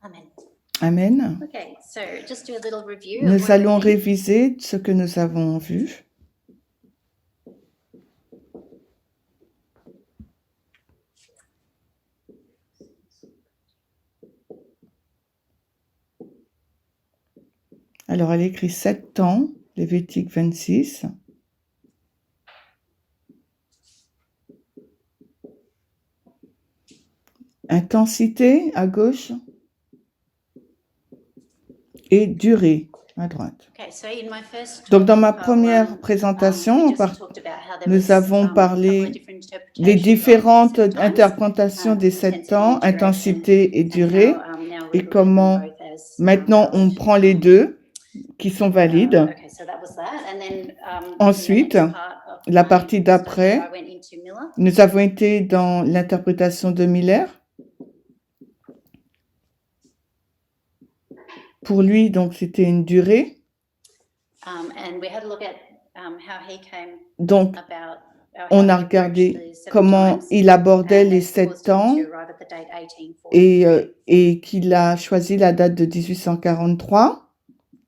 Amen. Amen. Okay, so just do a little review of Nous what allons we've seen. réviser ce que nous avons vu. Alors, elle écrit 7 ans, Lévitique 26. Intensité à gauche et durée à droite. Okay, so in my first Donc, talk, dans ma part première one, présentation, we just talked about how there nous was avons a couple of parlé different des interpretations of différentes set times, interprétations des 7 intensity ans, and duration, intensité et and durée, how now we're et looking at them comment both as maintenant on valid. prend les deux qui sont valides. Okay, so that was that, and then in the Ensuite, next part of la my partie study, d'après, I went into Miller. nous avons été dans l'interprétation de Miller. Pour lui, donc, c'était une durée. And we had a look at how he came Donc, about, how on he a approached regardé the seven comment times, il abordait and les that caused 7 him ans to arrive at the date 1843. et qu'il a choisi la date de 1843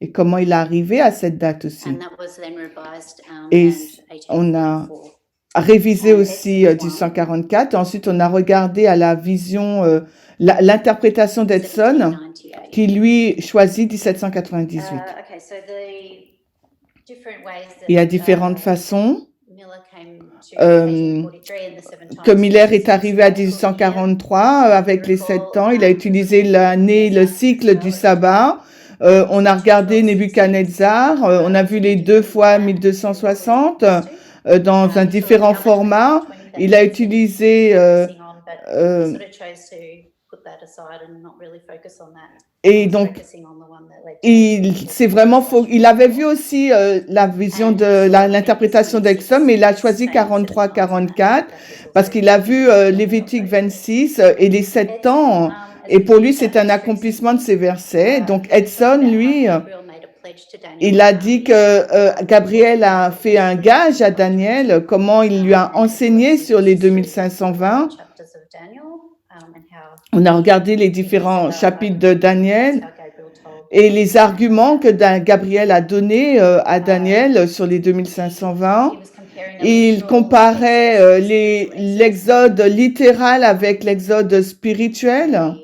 et comment il est arrivé à cette date aussi. And that was then revised Et and on a 1844. révisé And aussi Edson's one, 1844. Ensuite, on a regardé à la vision, l'interprétation d'Edson, 1798. qui lui choisit 1798. Okay, so the different ways Il y a that différentes façons Miller came to euh, 1843 and the seven que times Miller est was arrivé à spelled here. 1843 avec les 7 ans. Il a utilisé l'année, le cycle du sabbat. On a regardé Nebuchadnezzar. On a vu les 2 fois 1260 dans un différent format. Il a utilisé et donc c'est vraiment faux. Il avait vu aussi la vision de l'interprétation d'Exum, mais il a choisi 43-44 parce qu'il a vu Lévitique 26 et les 7 ans. Et pour lui, c'est un accomplissement de ces versets. Donc Edson, lui, il a dit que Gabriel a fait un gage à Daniel, comment il lui a enseigné sur les 2520. On a regardé les différents chapitres de Daniel et les arguments que Gabriel a donnés à Daniel sur les 2520. Il comparait l'exode littéral avec l'exode spirituel.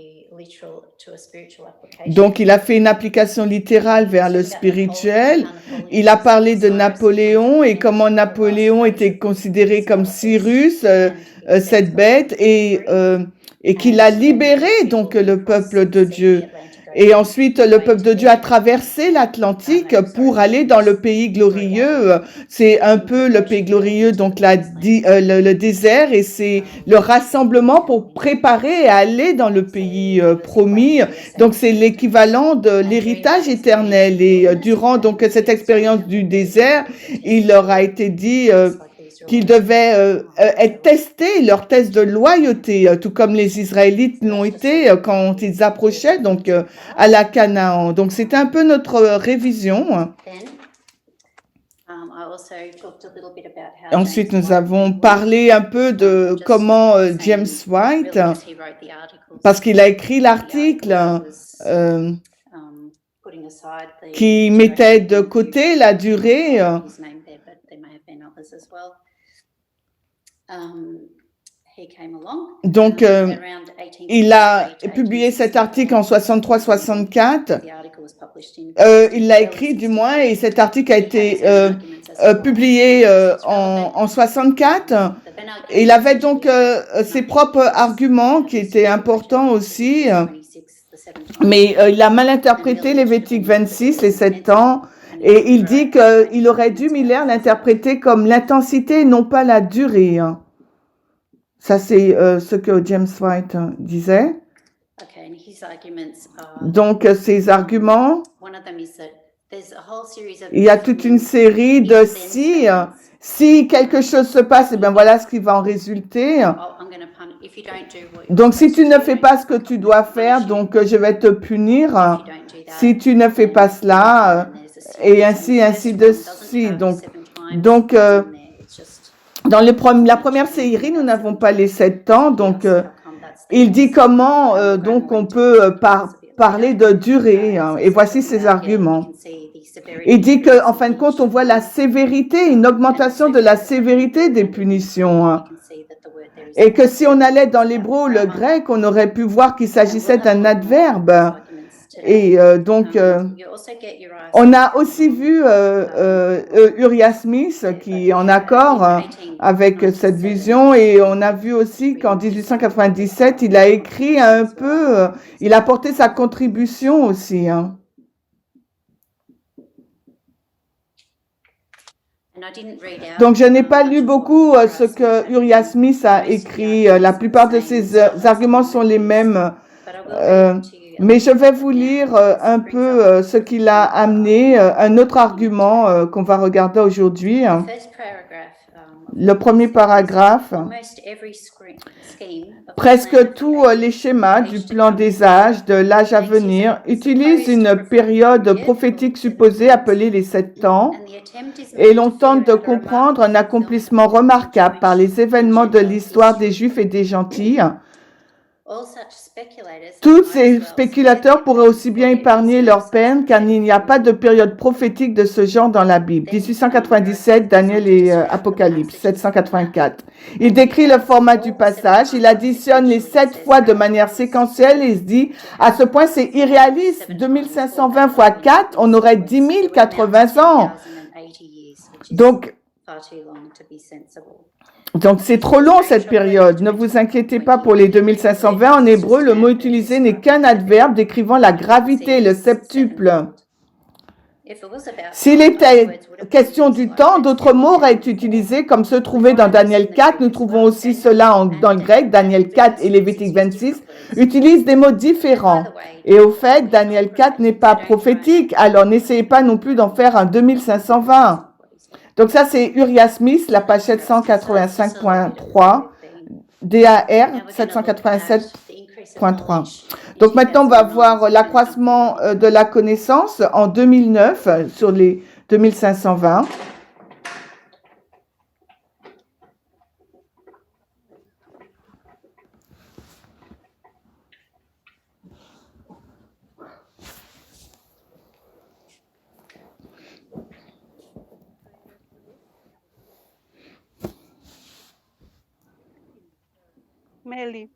Donc, il a fait une application littérale vers le spirituel. Il a parlé de Napoléon et comment Napoléon était considéré comme Cyrus, cette bête, et qu'il a libéré donc le peuple de Dieu. Et ensuite, le peuple de Dieu a traversé l'Atlantique pour aller dans le pays glorieux. C'est un peu le pays glorieux, donc le désert, et c'est le rassemblement pour préparer et aller dans le pays promis. Donc, c'est l'équivalent de l'héritage éternel. Et durant donc cette expérience du désert, il leur a été dit qu'ils devaient être testés, leur test de loyauté, tout comme les Israélites l'ont été quand ils approchaient donc à la Canaan. Donc c'était un peu notre révision. Ensuite, nous avons parlé un peu de comment James White, parce qu'il a écrit l'article qui mettait de côté la durée. Donc, il a publié cet article en 63-64. Il l'a écrit du moins, et cet article a été publié en 64. Il avait donc ses propres arguments qui étaient importants aussi, mais il a mal interprété Lévitique 26, les 7 ans, et il dit qu'il aurait dû, Miller, l'interpréter comme l'intensité et non pas la durée. Ça, c'est ce que James White disait. Donc, ses arguments, il y a toute une série de si quelque chose se passe, et bien voilà ce qui va en résulter. Donc, si tu ne fais pas ce que tu dois faire, donc je vais te punir. Si tu ne fais pas cela, et ainsi de suite. Donc dans la première série, nous n'avons pas les 7 ans, donc il dit comment donc on peut parler de durée, hein, et voici ses arguments. Il dit qu'en fin de compte, on voit la sévérité, une augmentation de la sévérité des punitions, hein, et que si on allait dans l'hébreu ou le grec, on aurait pu voir qu'il s'agissait d'un adverbe. Et donc, on a aussi vu Uriah Smith qui est en accord avec cette vision, et on a vu aussi qu'en 1897, il a écrit un peu, il a apporté sa contribution aussi, hein. Donc, je n'ai pas lu beaucoup ce que Uriah Smith a écrit. La plupart de ses arguments sont les mêmes. Mais je vais vous lire un peu ce qu'il a amené, un autre argument qu'on va regarder aujourd'hui. Le premier paragraphe, presque tous les schémas du plan des âges, de l'âge à venir, utilisent une période prophétique supposée appelée les 7 ans, et l'on tente de comprendre un accomplissement remarquable par les événements de l'histoire des Juifs et des Gentils. Tous ces spéculateurs pourraient aussi bien épargner leur peine, car il n'y a pas de période prophétique de ce genre dans la Bible. 1897, Daniel et Apocalypse, 784. Il décrit le format du passage, il additionne les 7 fois de manière séquentielle et il se dit, à ce point c'est irréaliste, 2520 fois 4, on aurait 10 080 ans. Donc, c'est trop long cette période. Ne vous inquiétez pas pour les 2520. En hébreu, le mot utilisé n'est qu'un adverbe décrivant la gravité, le septuple. S'il était question du temps, d'autres mots auraient été utilisés comme ceux trouvés dans Daniel 4. Nous trouvons aussi cela dans le grec. Daniel 4 et Lévitique 26 utilisent des mots différents. Et au fait, Daniel 4 n'est pas prophétique, alors n'essayez pas non plus d'en faire un 2520. Donc ça, c'est Uriah Smith, la page 785.3, DAR 787.3. Donc maintenant, on va voir l'accroissement de la connaissance en 2009 sur les 2520. Meli.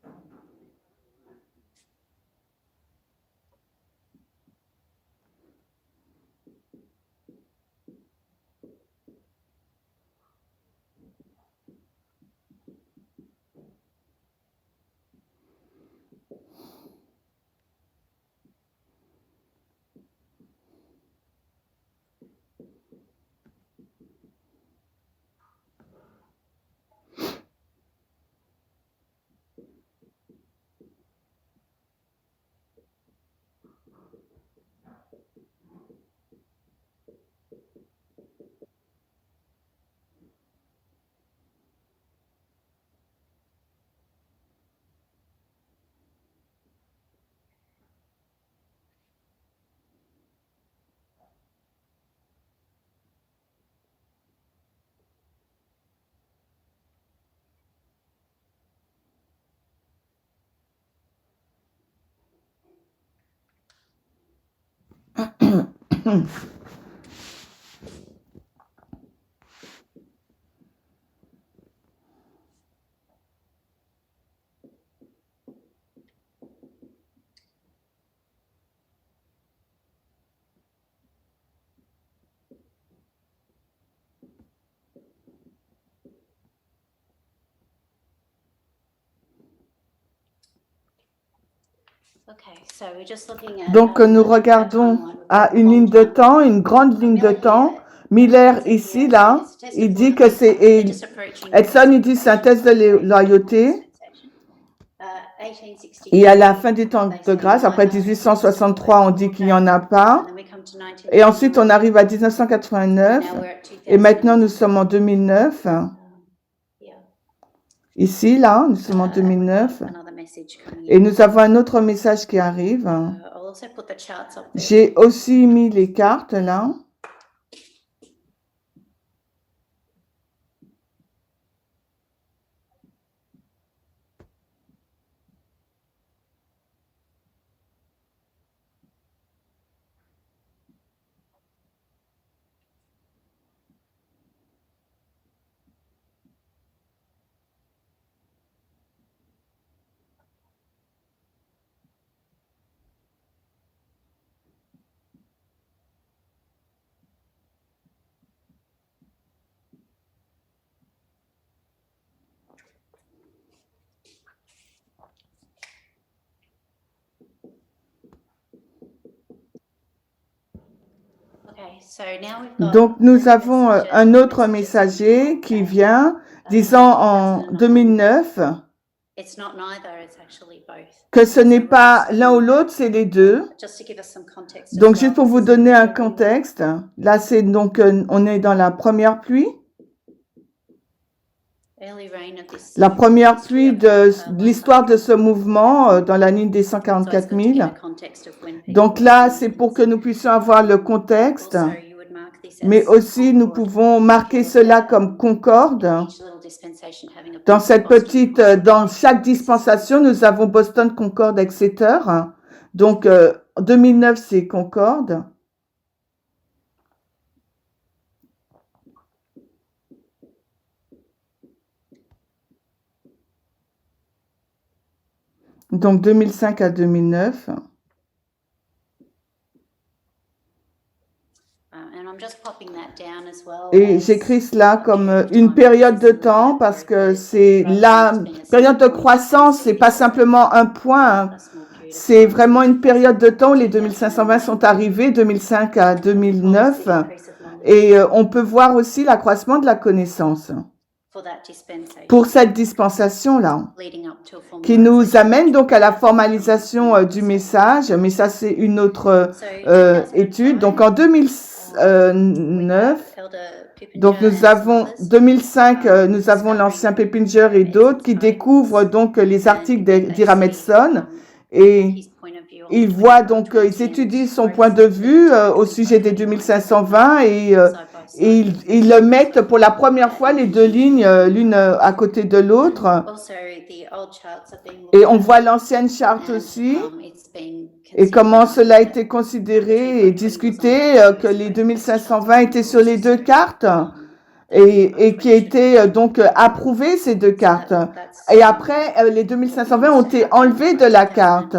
Donc, nous regardons à une ligne de temps, une grande ligne de temps. Miller, ici, là, il dit que c'est... Edson, il dit c'est un test de loyauté. Et à la fin du temps de grâce, après 1863, on dit qu'il n'y en a pas. Et ensuite, on arrive à 1989. Et maintenant, nous sommes en 2009. Ici, là, nous sommes en 2009. Et nous avons un autre message qui arrive. J'ai aussi mis les cartes, là. Donc, nous avons un autre messager qui vient disant en 2009 que ce n'est pas l'un ou l'autre, c'est les deux. Donc, juste pour vous donner un contexte, là, c'est donc, on est dans la première pluie. La première pluie de l'histoire de ce mouvement dans la ligne des 144 000. Donc là, c'est pour que nous puissions avoir le contexte, mais aussi nous pouvons marquer cela comme concorde. Dans cette petite, dans chaque dispensation, nous avons Boston, Concorde, Exeter. Donc 2009, c'est Concorde. Donc 2005 à 2009. Et j'écris cela comme une période de temps parce que c'est la période de croissance, c'est pas simplement un point, hein. C'est vraiment une période de temps où les 2520 sont arrivés, 2005 à 2009. Et on peut voir aussi l'accroissement de la connaissance pour cette dispensation-là, qui nous amène donc à la formalisation du message, mais ça c'est une autre étude. Donc en 2009, donc nous avons 2005, nous avons l'ancien Peppinger et d'autres qui découvrent donc les articles d'Ira Metson et ils voient donc, ils étudient son point de vue au sujet des 2520 et ils le mettent pour la première fois les deux lignes l'une à côté de l'autre. Et on voit l'ancienne charte aussi et comment cela a été considéré et discuté, que les 2520 étaient sur les deux cartes et qui étaient donc approuvées ces deux cartes. Et après, les 2520 ont été enlevés de la carte.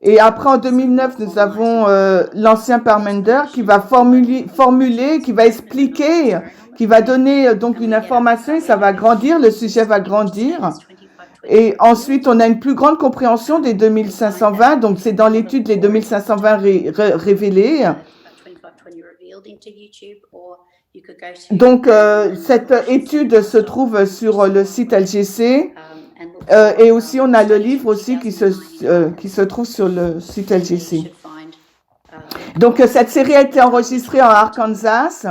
Et après, en 2009, nous avons l'ancien Parmenter qui va formuler, qui va expliquer, qui va donner donc une information et ça va grandir, le sujet va grandir. Et ensuite, on a une plus grande compréhension des 2520, donc c'est dans l'étude les 2520 révélés. Donc, cette étude se trouve sur le site LGC. Et aussi, on a le livre aussi qui se trouve sur le site LGC. Donc, cette série a été enregistrée en Arkansas.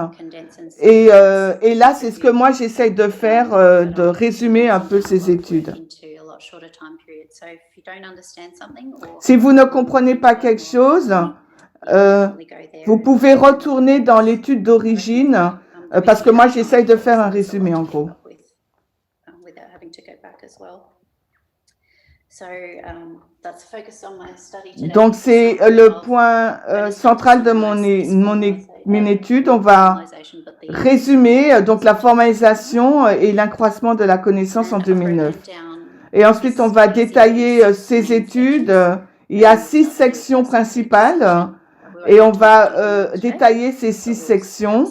Et là, c'est ce que moi, j'essaie de faire, de résumer un peu ces études. Si vous ne comprenez pas quelque chose, vous pouvez retourner dans l'étude d'origine, parce que moi, j'essaie de faire un résumé, en gros. Donc, c'est le point central de mon étude. On va résumer donc la formalisation et l'accroissement de la connaissance en 2009. Et ensuite, on va détailler ces études. Il y a 6 sections principales et on va détailler ces 6 sections.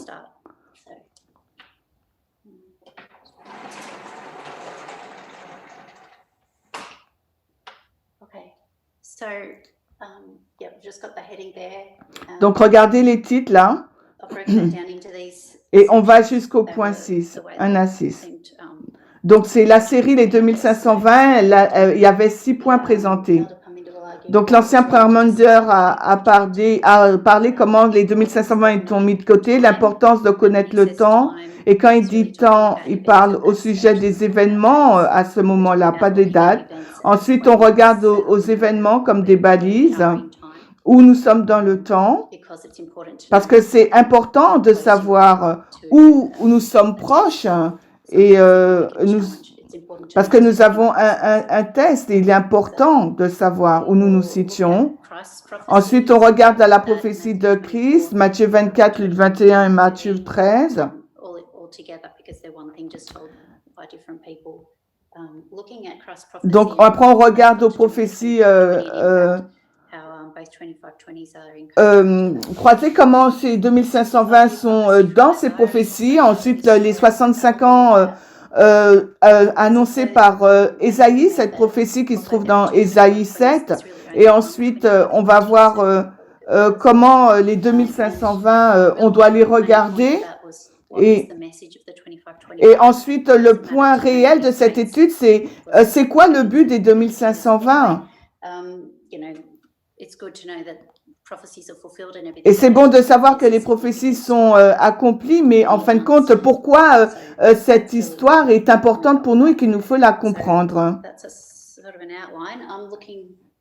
Donc, regardez les titres là. Et on va jusqu'au point 6, 1 à 6. Donc, c'est la série les 2520. Il y avait 6 points présentés. Donc, l'ancien Parmenter a parlé comment les 2520 sont mis de côté, l'importance de connaître le temps. Et quand il dit temps, il parle au sujet des événements à ce moment-là, pas des dates. Ensuite, on regarde aux événements comme des balises où nous sommes dans le temps, parce que c'est important de savoir où nous sommes proches et parce que nous avons un test et il est important de savoir où nous nous situons. Ensuite, on regarde à la prophétie de Christ, Matthieu 24, Luc 21 et Matthieu 13. Donc, après, on regarde aux prophéties croisez comment ces 2520 sont dans ces prophéties. Ensuite, les 65 ans annoncés par Ésaïe, cette prophétie qui se trouve dans Ésaïe 7. Et ensuite, on va voir comment les 2520, on doit les regarder. Et ensuite, le point réel de cette étude, c'est quoi le but des 2520? Et c'est bon de savoir que les prophéties sont accomplies, mais en fin de compte, pourquoi cette histoire est importante pour nous et qu'il nous faut la comprendre?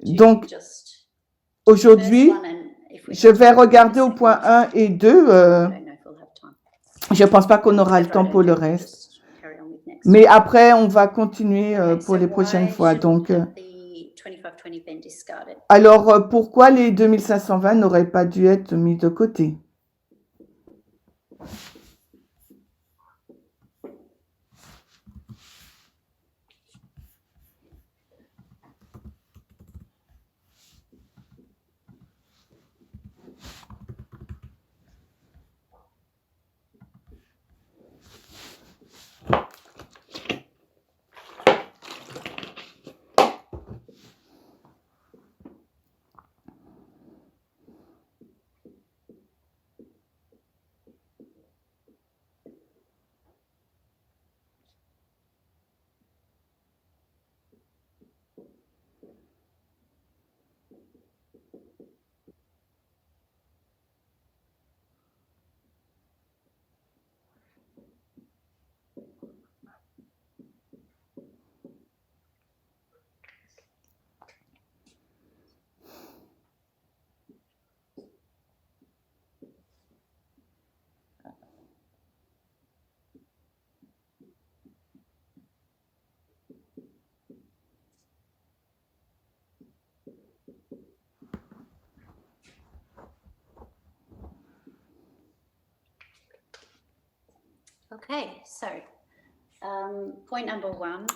Donc, aujourd'hui, je vais regarder au point 1 et 2. Je ne pense pas qu'on aura le temps pour le reste. Mais après, on va continuer pour les prochaines fois. Donc, alors, pourquoi les 2520 n'auraient pas dû être mis de côté?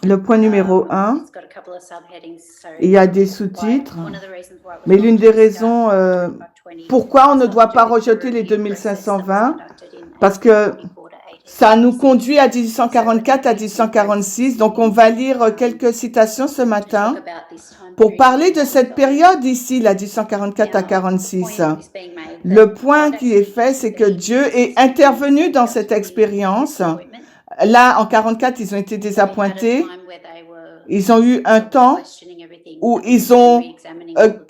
Le point numéro 1, il y a des sous-titres, mais l'une des raisons pourquoi on ne doit pas rejeter les 2520, parce que ça nous conduit à 1844, à 1846. Donc, on va lire quelques citations ce matin pour parler de cette période ici, la 1844 à 46. Le point qui est fait, c'est que Dieu est intervenu dans cette expérience. Là, en 44, ils ont été désappointés. Ils ont eu un temps où ils ont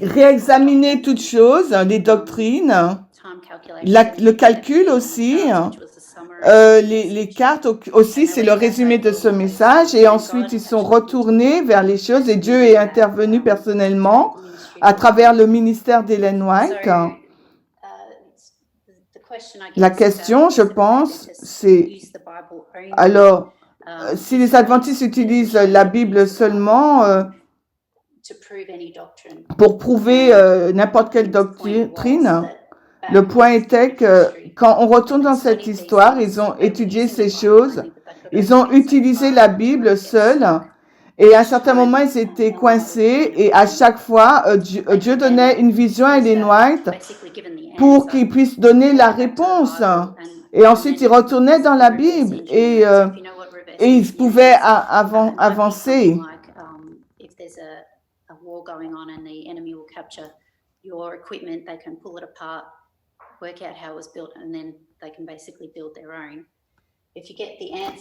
réexaminé toutes choses, les doctrines, le calcul aussi, les cartes aussi, c'est le résumé de ce message. Et ensuite, ils sont retournés vers les choses et Dieu est intervenu personnellement à travers le ministère d'Ellen White. La question, je pense, c'est alors, si les adventistes utilisent la Bible seulement pour prouver n'importe quelle doctrine, le point était que quand on retourne dans cette histoire, ils ont étudié ces choses, ils ont utilisé la Bible seule, et à un certain moment, ils étaient coincés, et à chaque fois, Dieu donnait une vision à Ellen White pour qu'il puisse donner la réponse. Et ensuite, ils retournaient dans la Bible et ils pouvaient avancer.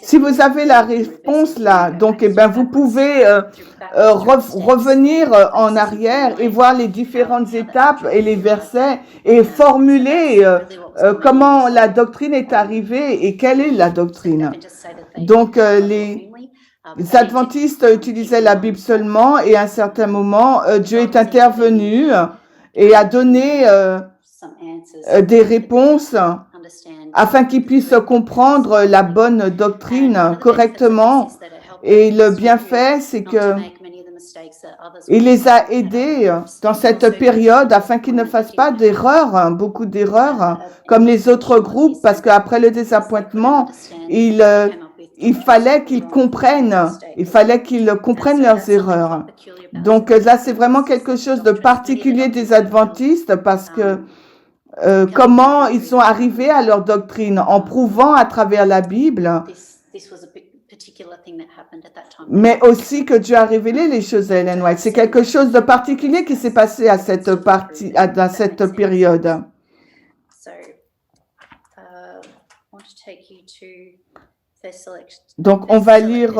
Si vous avez la réponse là, donc eh ben, vous pouvez revenir en arrière et voir les différentes étapes et les versets et formuler comment la doctrine est arrivée et quelle est la doctrine. Donc les adventistes utilisaient la Bible seulement et à un certain moment, Dieu est intervenu et a donné des réponses afin qu'ils puissent comprendre la bonne doctrine correctement. Et le bienfait, c'est que il les a aidés dans cette période afin qu'ils ne fassent pas d'erreurs, beaucoup d'erreurs, comme les autres groupes, parce qu'après le désappointement, il fallait qu'ils comprennent leurs erreurs. Donc là, c'est vraiment quelque chose de particulier des adventistes parce que comment ils sont arrivés à leur doctrine en prouvant à travers la Bible particular thing that happened at that time. mais aussi que Dieu a révélé les choses à Ellen White. C'est quelque chose de particulier qui s'est passé à cette dans cette période. So, I want to take you to Donc, on va lire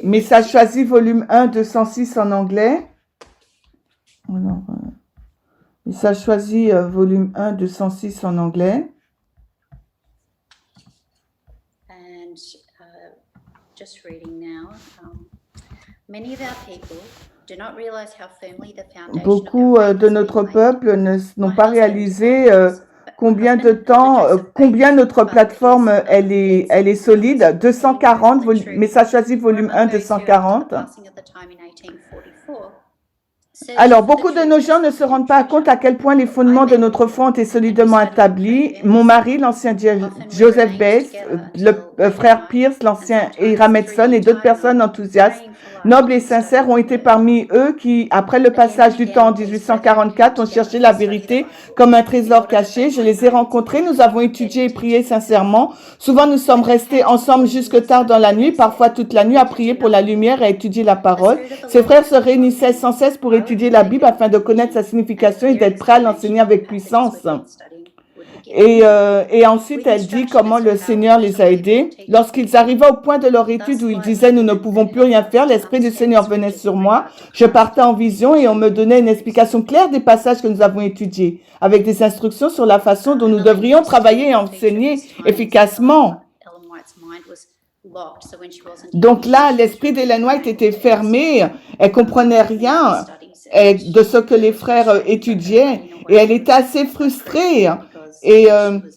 Message choisi, volume 1, 206 en anglais. Alors, Message choisi, volume 1, 206 en anglais. And just reading now, many of our people do not realize how firmly the foundation Beaucoup de notre peuple n'ont pas réalisé combien de temps, combien notre plateforme elle est solide. 240, Message choisi, volume 1, 240. Alors, beaucoup de nos gens ne se rendent pas compte à quel point les fondements de notre foi ont été solidement établis. Mon mari, l'ancien Joseph Bates, le frère Pierce, l'ancien Hiram Edson et d'autres personnes enthousiastes, nobles et sincères ont été parmi eux qui, après le passage du temps en 1844, ont cherché la vérité comme un trésor caché. Je les ai rencontrés, nous avons étudié et prié sincèrement. Souvent, nous sommes restés ensemble jusque tard dans la nuit, parfois toute la nuit, à prier pour la lumière et à étudier la parole. Ces frères se réunissaient sans cesse pour étudier la Bible afin de connaître sa signification et d'être prêts à l'enseigner avec puissance. Et ensuite, elle dit comment le Seigneur les a aidés. Lorsqu'ils arrivaient au point de leur étude où ils disaient « Nous ne pouvons plus rien faire », l'Esprit du Seigneur venait sur moi. Je partais en vision et on me donnait une explication claire des passages que nous avons étudiés, avec des instructions sur la façon dont nous devrions travailler et enseigner efficacement. Donc là, l'esprit d'Ellen White était fermé, elle comprenait rien de ce que les frères étudiaient et elle était assez frustrée. Et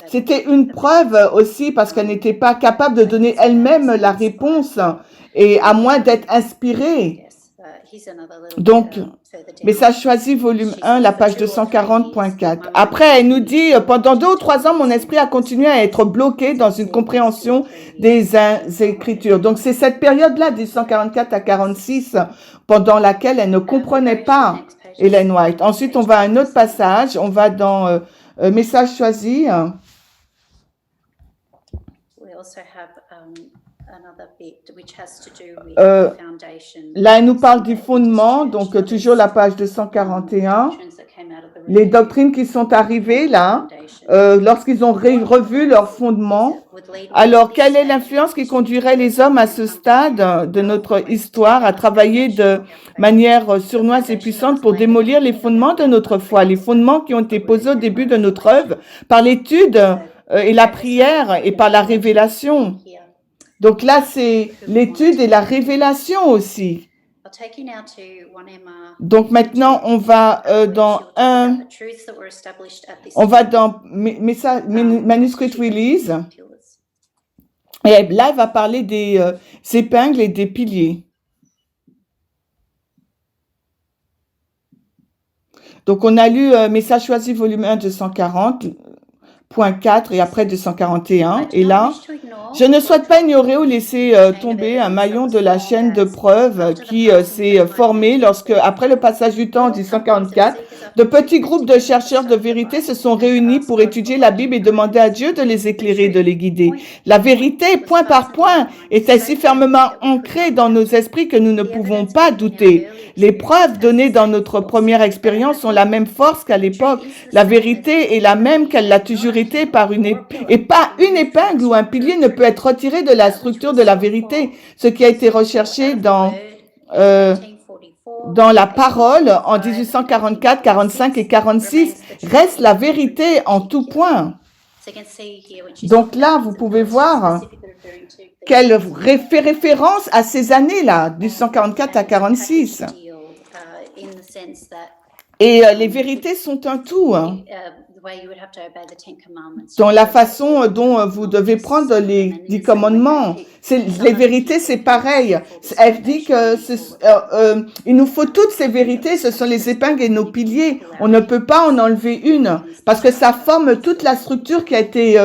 c'était une preuve aussi parce qu'elle n'était pas capable de donner elle-même la réponse et à moins d'être inspirée. Donc, Message choisi, volume 1, la page 240.4. Après, elle nous dit, pendant 2 ou 3 ans, mon esprit a continué à être bloqué dans une compréhension des Écritures. Donc, c'est cette période-là, de 144 à 46, pendant laquelle elle ne comprenait pas Ellen White. Ensuite, on va à un autre passage, on va dans Message choisi. Là, elle nous parle du fondement, donc toujours la page 241. Les doctrines qui sont arrivées là, lorsqu'ils ont revu leur fondement. Alors, quelle est l'influence qui conduirait les hommes à ce stade de notre histoire à travailler de manière sournoise et puissante pour démolir les fondements de notre foi, les fondements qui ont été posés au début de notre œuvre par l'étude et la prière et par la révélation. Donc là, c'est l'étude et la révélation aussi. Donc maintenant, on va dans Manuscript Release. Et là, elle va parler des épingles et des piliers. Donc, on a lu Message choisi, volume 1, 240.4 et après 241. Et là, je ne souhaite pas ignorer ou laisser tomber un maillon de la chaîne de preuves qui s'est formé lorsque, après le passage du temps en 1844, de petits groupes de chercheurs de vérité se sont réunis pour étudier la Bible et demander à Dieu de les éclairer, de les guider. La vérité, point par point, est si fermement ancrée dans nos esprits que nous ne pouvons pas douter. Les preuves données dans notre première expérience ont la même force qu'à l'époque. La vérité est la même qu'elle l'a toujours été et pas une épingle ou un pilier ne peut être retiré de la structure de la vérité. Ce qui a été recherché dans la parole en 1844, 45 et 46 reste la vérité en tout point. Donc là, vous pouvez voir qu'elle fait référence à ces années-là, du 144 à 46. Et les vérités sont un tout. Dans la façon dont vous devez prendre les 10 commandements. Les vérités, c'est pareil. Elle dit que il nous faut toutes ces vérités, ce sont les épingles et nos piliers. On ne peut pas en enlever une parce que ça forme toute la structure qui a été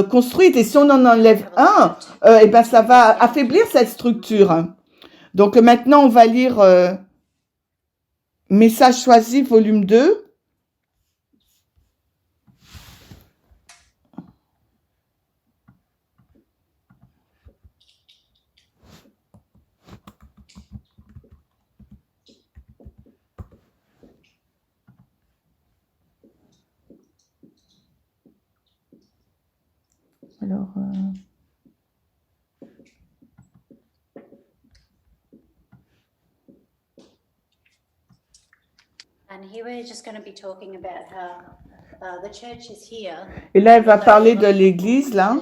construite. Et si on en enlève un, eh ben ça va affaiblir cette structure. Donc maintenant, on va lire Message choisi, volume 2. And here we're just going to be talking about how the church is here. Et là, elle va parler de l'Église, là.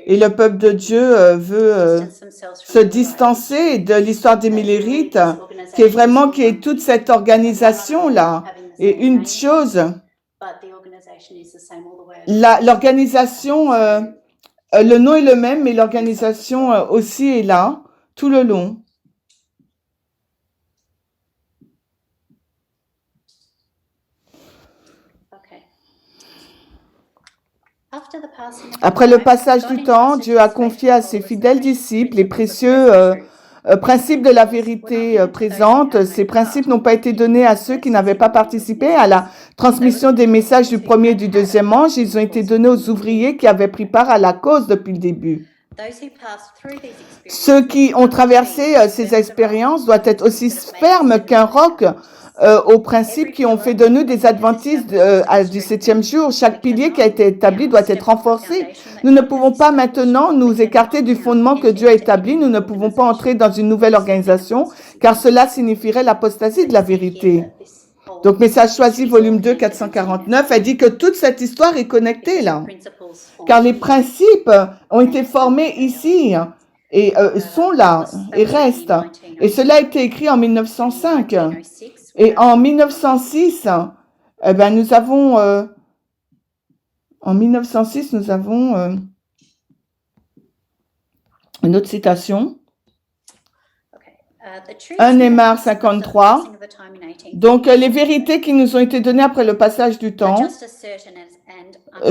Et le peuple de Dieu veut se distancer de l'histoire des Millérites, qui est toute cette organisation-là. Et une chose, l'organisation, le nom est le même, mais l'organisation aussi est là, tout le long. Après le passage du temps, Dieu a confié à ses fidèles disciples les précieux principes de la vérité présente. Ces principes n'ont pas été donnés à ceux qui n'avaient pas participé à la transmission des messages du premier et du deuxième ange. Ils ont été donnés aux ouvriers qui avaient pris part à la cause depuis le début. Ceux qui ont traversé ces expériences doivent être aussi fermes qu'un roc aux principes qui ont fait de nous des adventistes du 7e jour. Chaque pilier qui a été établi doit être renforcé. Nous ne pouvons pas maintenant nous écarter du fondement que Dieu a établi. Nous ne pouvons pas entrer dans une nouvelle organisation, car cela signifierait l'apostasie de la vérité. Donc, Message choisi, volume 2, 449, elle dit que toute cette histoire est connectée là, car les principes ont été formés ici et sont là et restent. Et cela a été écrit en 1905. Et en 1906, eh ben, nous avons une autre citation. 1 Néhémie 53. Donc, les vérités qui nous ont été données après le passage du temps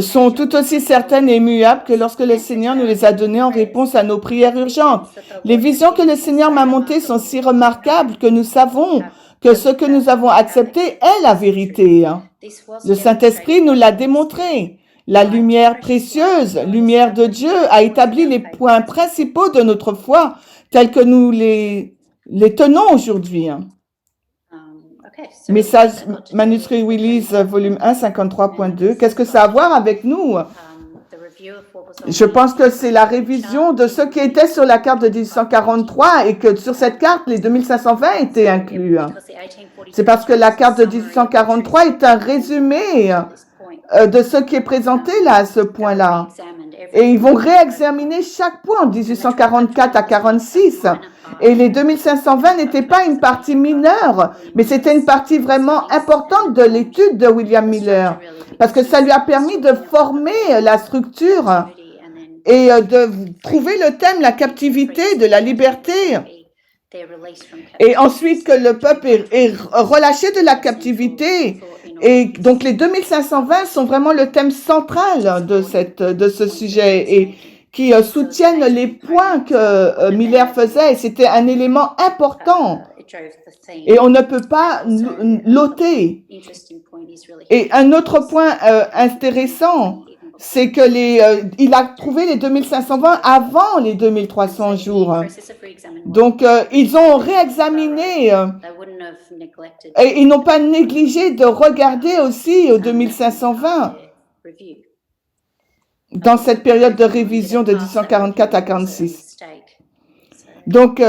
sont tout aussi certaines et immuables que lorsque le Seigneur nous les a données en réponse à nos prières urgentes. Les visions que le Seigneur m'a montées sont si remarquables que nous savons que ce que nous avons accepté est la vérité. Le Saint-Esprit nous l'a démontré. La lumière précieuse, lumière de Dieu, a établi les points principaux de notre foi tels que nous les tenons aujourd'hui. Message manuscrit Willis, volume 1, 53.2. Qu'est-ce que ça a à voir avec nous? Je pense que c'est la révision de ce qui était sur la carte de 1843 et que sur cette carte, les 2520 étaient inclus. C'est parce que la carte de 1843 est un résumé de ce qui est présenté là, à ce point-là. Et ils vont réexaminer chaque point en 1844 à 46. Et les 2520 n'étaient pas une partie mineure, mais c'était une partie vraiment importante de l'étude de William Miller. Parce que ça lui a permis de former la structure et de trouver le thème, la captivité de la liberté. Et ensuite que le peuple est relâché de la captivité. Et donc les 2520 sont vraiment le thème central de ce sujet et qui soutiennent les points que Miller faisait. Et c'était un élément important. Et on ne peut pas l'ôter. Et un autre point intéressant, c'est que il a trouvé les 2520 avant les 2300 jours. Donc, ils ont réexaminé et ils n'ont pas négligé de regarder aussi aux 2520 dans cette période de révision de 1844 à 46. Donc,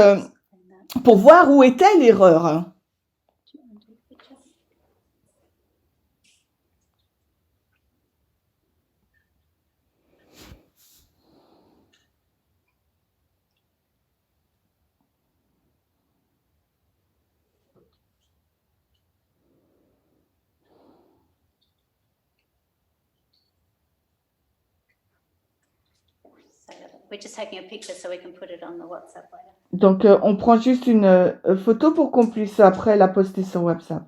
pour voir où était l'erreur. Donc, on prend juste une photo pour qu'on puisse après la poster sur WhatsApp.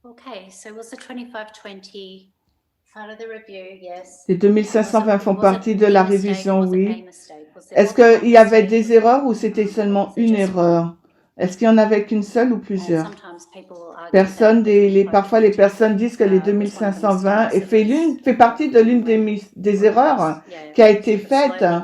Okay, so was the 25-20 part of the review? Yes. Les 2520 font Was it partie de a la mistake or révision, was it oui. a mistake? Was there Est-ce more than one qu'il y avait mistake? des erreurs ou c'était Or seulement was it une just one? erreur? Est-ce qu'il y en avait qu'une seule ou And plusieurs? sometimes people will argue that Personne the parfois les 25-20 personnes disent que les was one of the 2520 mistakes fait partie de l'une des erreurs qui a été faite. done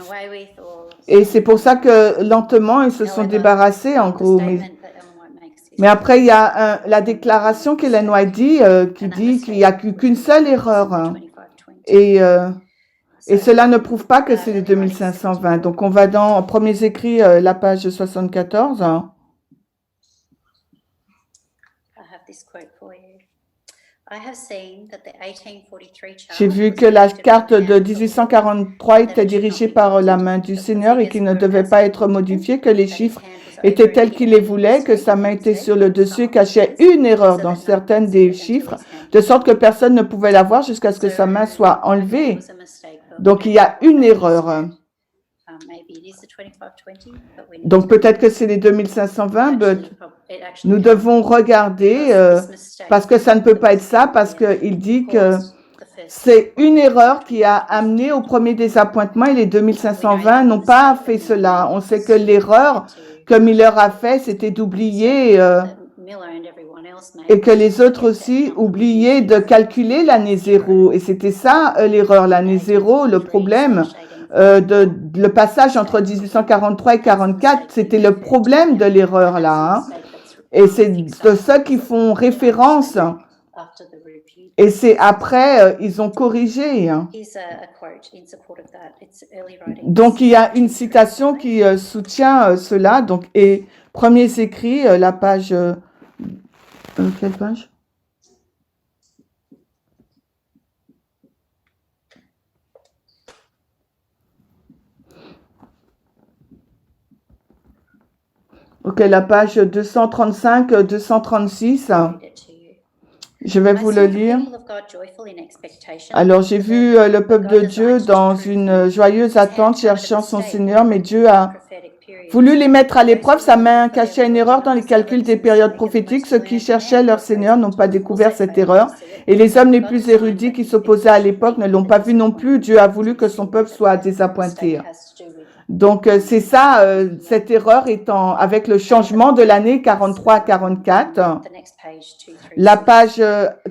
away with or Et c'est pour ça que lentement, ils se sont débarrassés, en the gros. statement that Ellen White makes is Mais après, il y a la déclaration qu'Ellen White dit, qui dit qu'il n'y a qu'une seule erreur. Hein. 25-20. Et cela ne prouve pas que c'est les 2520. Donc, on va dans Premiers écrits, la page 74. Hein. I have this quote for you. I have seen that the 1843 chart J'ai vu was que la directed carte by de the hand of the Lord, 1843 était dirigée par la main du Seigneur et qu'il ne devait pas être modifié, que les chiffres étaient tels qu'il les voulait, que sa main était sur le dessus et cachait une erreur dans certaines des chiffres, de sorte que personne ne pouvait la voir jusqu'à ce que sa main soit enlevée. Donc il y a une erreur. Donc peut-être que c'est les 2520, mais nous devons regarder parce que ça ne peut pas être ça, parce qu'il dit que c'est une erreur qui a amené au premier désappointement et les 2520 n'ont pas fait cela. On sait que l'erreur que Miller a fait, c'était d'oublier et que les autres aussi oubliaient de calculer l'année zéro. Et c'était ça l'erreur, l'année zéro, le problème. Le passage entre 1843 et 44, c'était le problème de l'erreur là. Hein. Et c'est de ceux qui font référence. Et c'est après, ils ont corrigé. Hein. Donc, il y a une citation qui soutient cela. Donc, et Premiers écrits, la page... quelle page? Ok, la page 235-236. Je vais vous le lire. Alors, j'ai vu le peuple de Dieu dans une joyeuse attente, cherchant son Seigneur, mais Dieu a voulu les mettre à l'épreuve. Sa main cachait une erreur dans les calculs des périodes prophétiques. Ceux qui cherchaient leur Seigneur n'ont pas découvert cette erreur. Et les hommes les plus érudits qui s'opposaient à l'époque ne l'ont pas vu non plus. Dieu a voulu que son peuple soit désappointé. Donc, c'est ça, cette erreur étant avec le changement de l'année 43 à 44. La page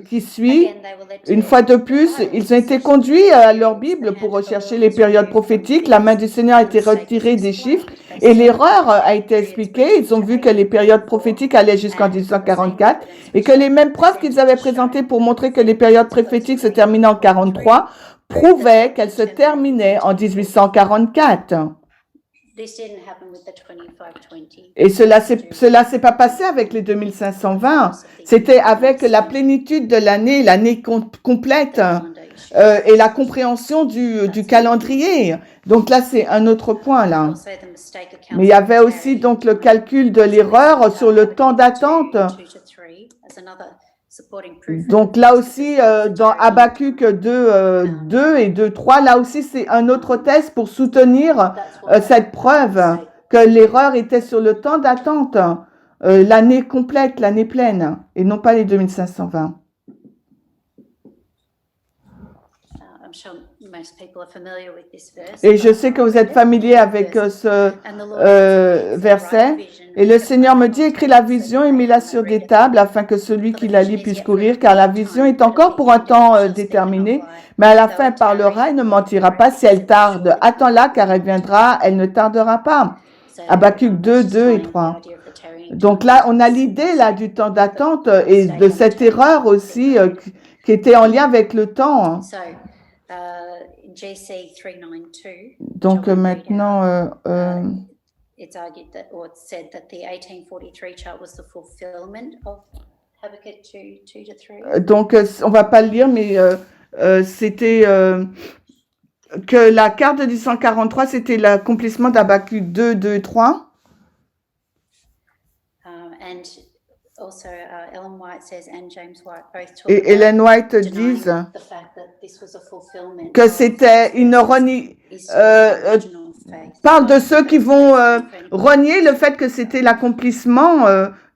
qui suit, une fois de plus, ils ont été conduits à leur Bible pour rechercher les périodes prophétiques. La main du Seigneur a été retirée des chiffres et l'erreur a été expliquée. Ils ont vu que les périodes prophétiques allaient jusqu'en 1844 et que les mêmes preuves qu'ils avaient présentées pour montrer que les périodes prophétiques se terminaient en 43 prouvaient qu'elles se terminaient en 1844. Et cela s'est pas passé avec les 2520. C'était avec la plénitude de l'année complète et la compréhension du calendrier. Donc là, c'est un autre point là. Mais il y avait aussi donc le calcul de l'erreur sur le temps d'attente. Donc là aussi, dans Habakkuk 2 et 2.3, là aussi, c'est un autre test pour soutenir cette preuve que l'erreur était sur le temps d'attente, l'année complète, l'année pleine, et non pas les 2520. Et je sais que vous êtes familier avec ce verset. Et le Seigneur me dit, écris la vision et mets-la sur des tables afin que celui qui la lit puisse courir, car la vision est encore pour un temps déterminé, mais à la fin elle parlera et ne mentira pas. Si elle tarde, attends-la, car elle viendra, elle ne tardera pas. Habakkuk 2, 2 et 3. Donc là, on a l'idée là du temps d'attente et de cette erreur aussi qui était en lien avec le temps. Donc maintenant, it's argued that, or it's said that the 1843 chart was the fulfillment of Habakkuk 2:2-3. Donc, on va pas le lire, mais c'était que la carte de 1843, c'était l'accomplissement d'Habakkuk 2, 2 et 3. And also, Ellen White says and James White both talk et Ellen White disent the fact that this was a fulfillment que c'était une renie. Parle de ceux qui vont renier le fait que c'était l'accomplissement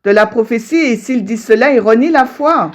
de la prophétie et s'il dit cela, il renie la foi.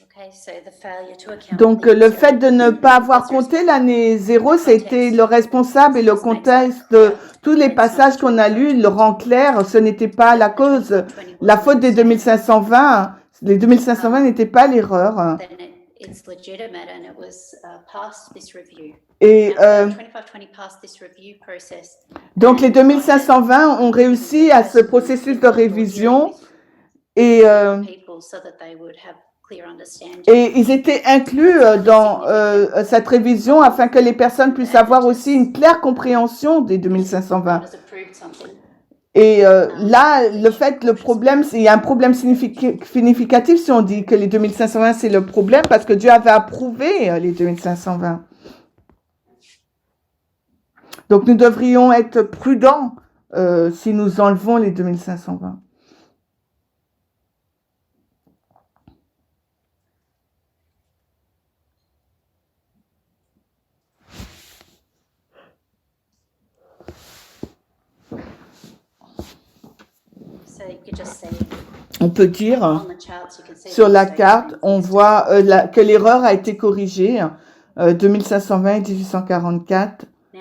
Okay, so the failure to account Donc, for the le fait de ne year pas avoir was compté l'année 0, c'était le responsable et le contexte de tous les passages qu'on a lus le rend clair. Ce n'était pas la cause, la faute des 2520. Les 2520 n'étaient pas l'erreur. then it's legitimate and it was past this review. Et Now, 2520 passed this review process. donc, les 2520 ont réussi à ce processus de révision et People so that they would have clear understanding. et ils étaient inclus dans cette révision afin que les personnes puissent avoir aussi une claire compréhension des 2520. God has approved something. Et là, le problème, il y a un problème significatif si on dit que les 2520, c'est le problème parce que Dieu avait approuvé les 2520. Donc, nous devrions être prudents si nous enlevons les 2520. So you could just say On peut dire, on the charts, you can see sur the la mistakes carte, and on things. voit que l'erreur a été corrigée, 2520 et 1844. Now,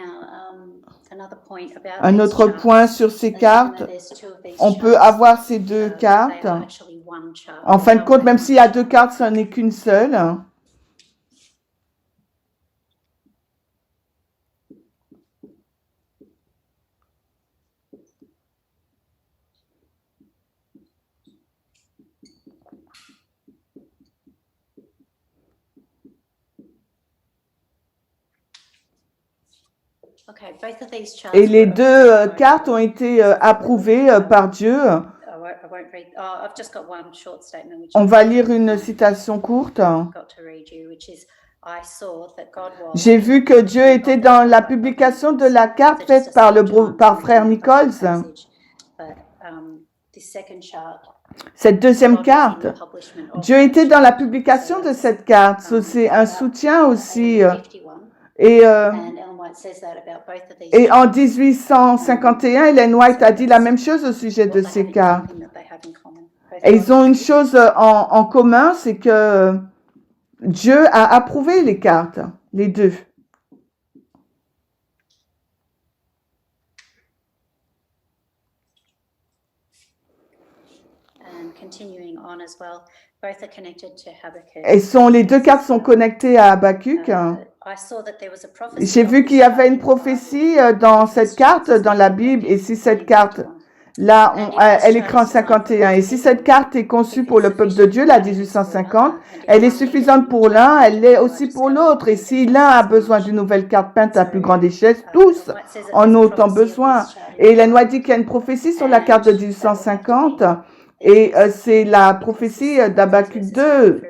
another point about Un these autre charts, point sur ces even cartes, though there's two of these on peut charts, avoir ces deux they cartes. are actually one chart. En fin de They compte, are même one s'il y a chart. deux cartes, ce n'est qu'une seule. Okay, both of these charts Et les were deux approved by cartes God. ont été approuvées par Dieu. I won't read. Oh, I've just got one short statement which On I va lire une citation courte. got to read you, which is I saw that God was. J'ai vu que Dieu était dans la publication de la carte faite par frère Nichols. Cette deuxième carte, Dieu était dans la publication de cette carte. C'est un soutien aussi. Et en 1851, Ellen White a dit la même chose au sujet de ces cartes. Et ils ont une chose en commun, c'est que Dieu a approuvé les cartes, les deux. Et les deux cartes sont connectées à Habakkuk. J'ai vu qu'il y avait une prophétie dans cette carte, dans la Bible, et si cette carte, là, elle est écrit en 51, et si cette carte est conçue pour le peuple de Dieu, la 1850, elle est suffisante pour l'un, elle l'est aussi pour l'autre, et si l'un a besoin d'une nouvelle carte peinte à plus grande échelle, tous en ont autant besoin. Et Ellen White dit qu'il y a une prophétie sur la carte de 1850, et c'est la prophétie d'Habakkuk 2,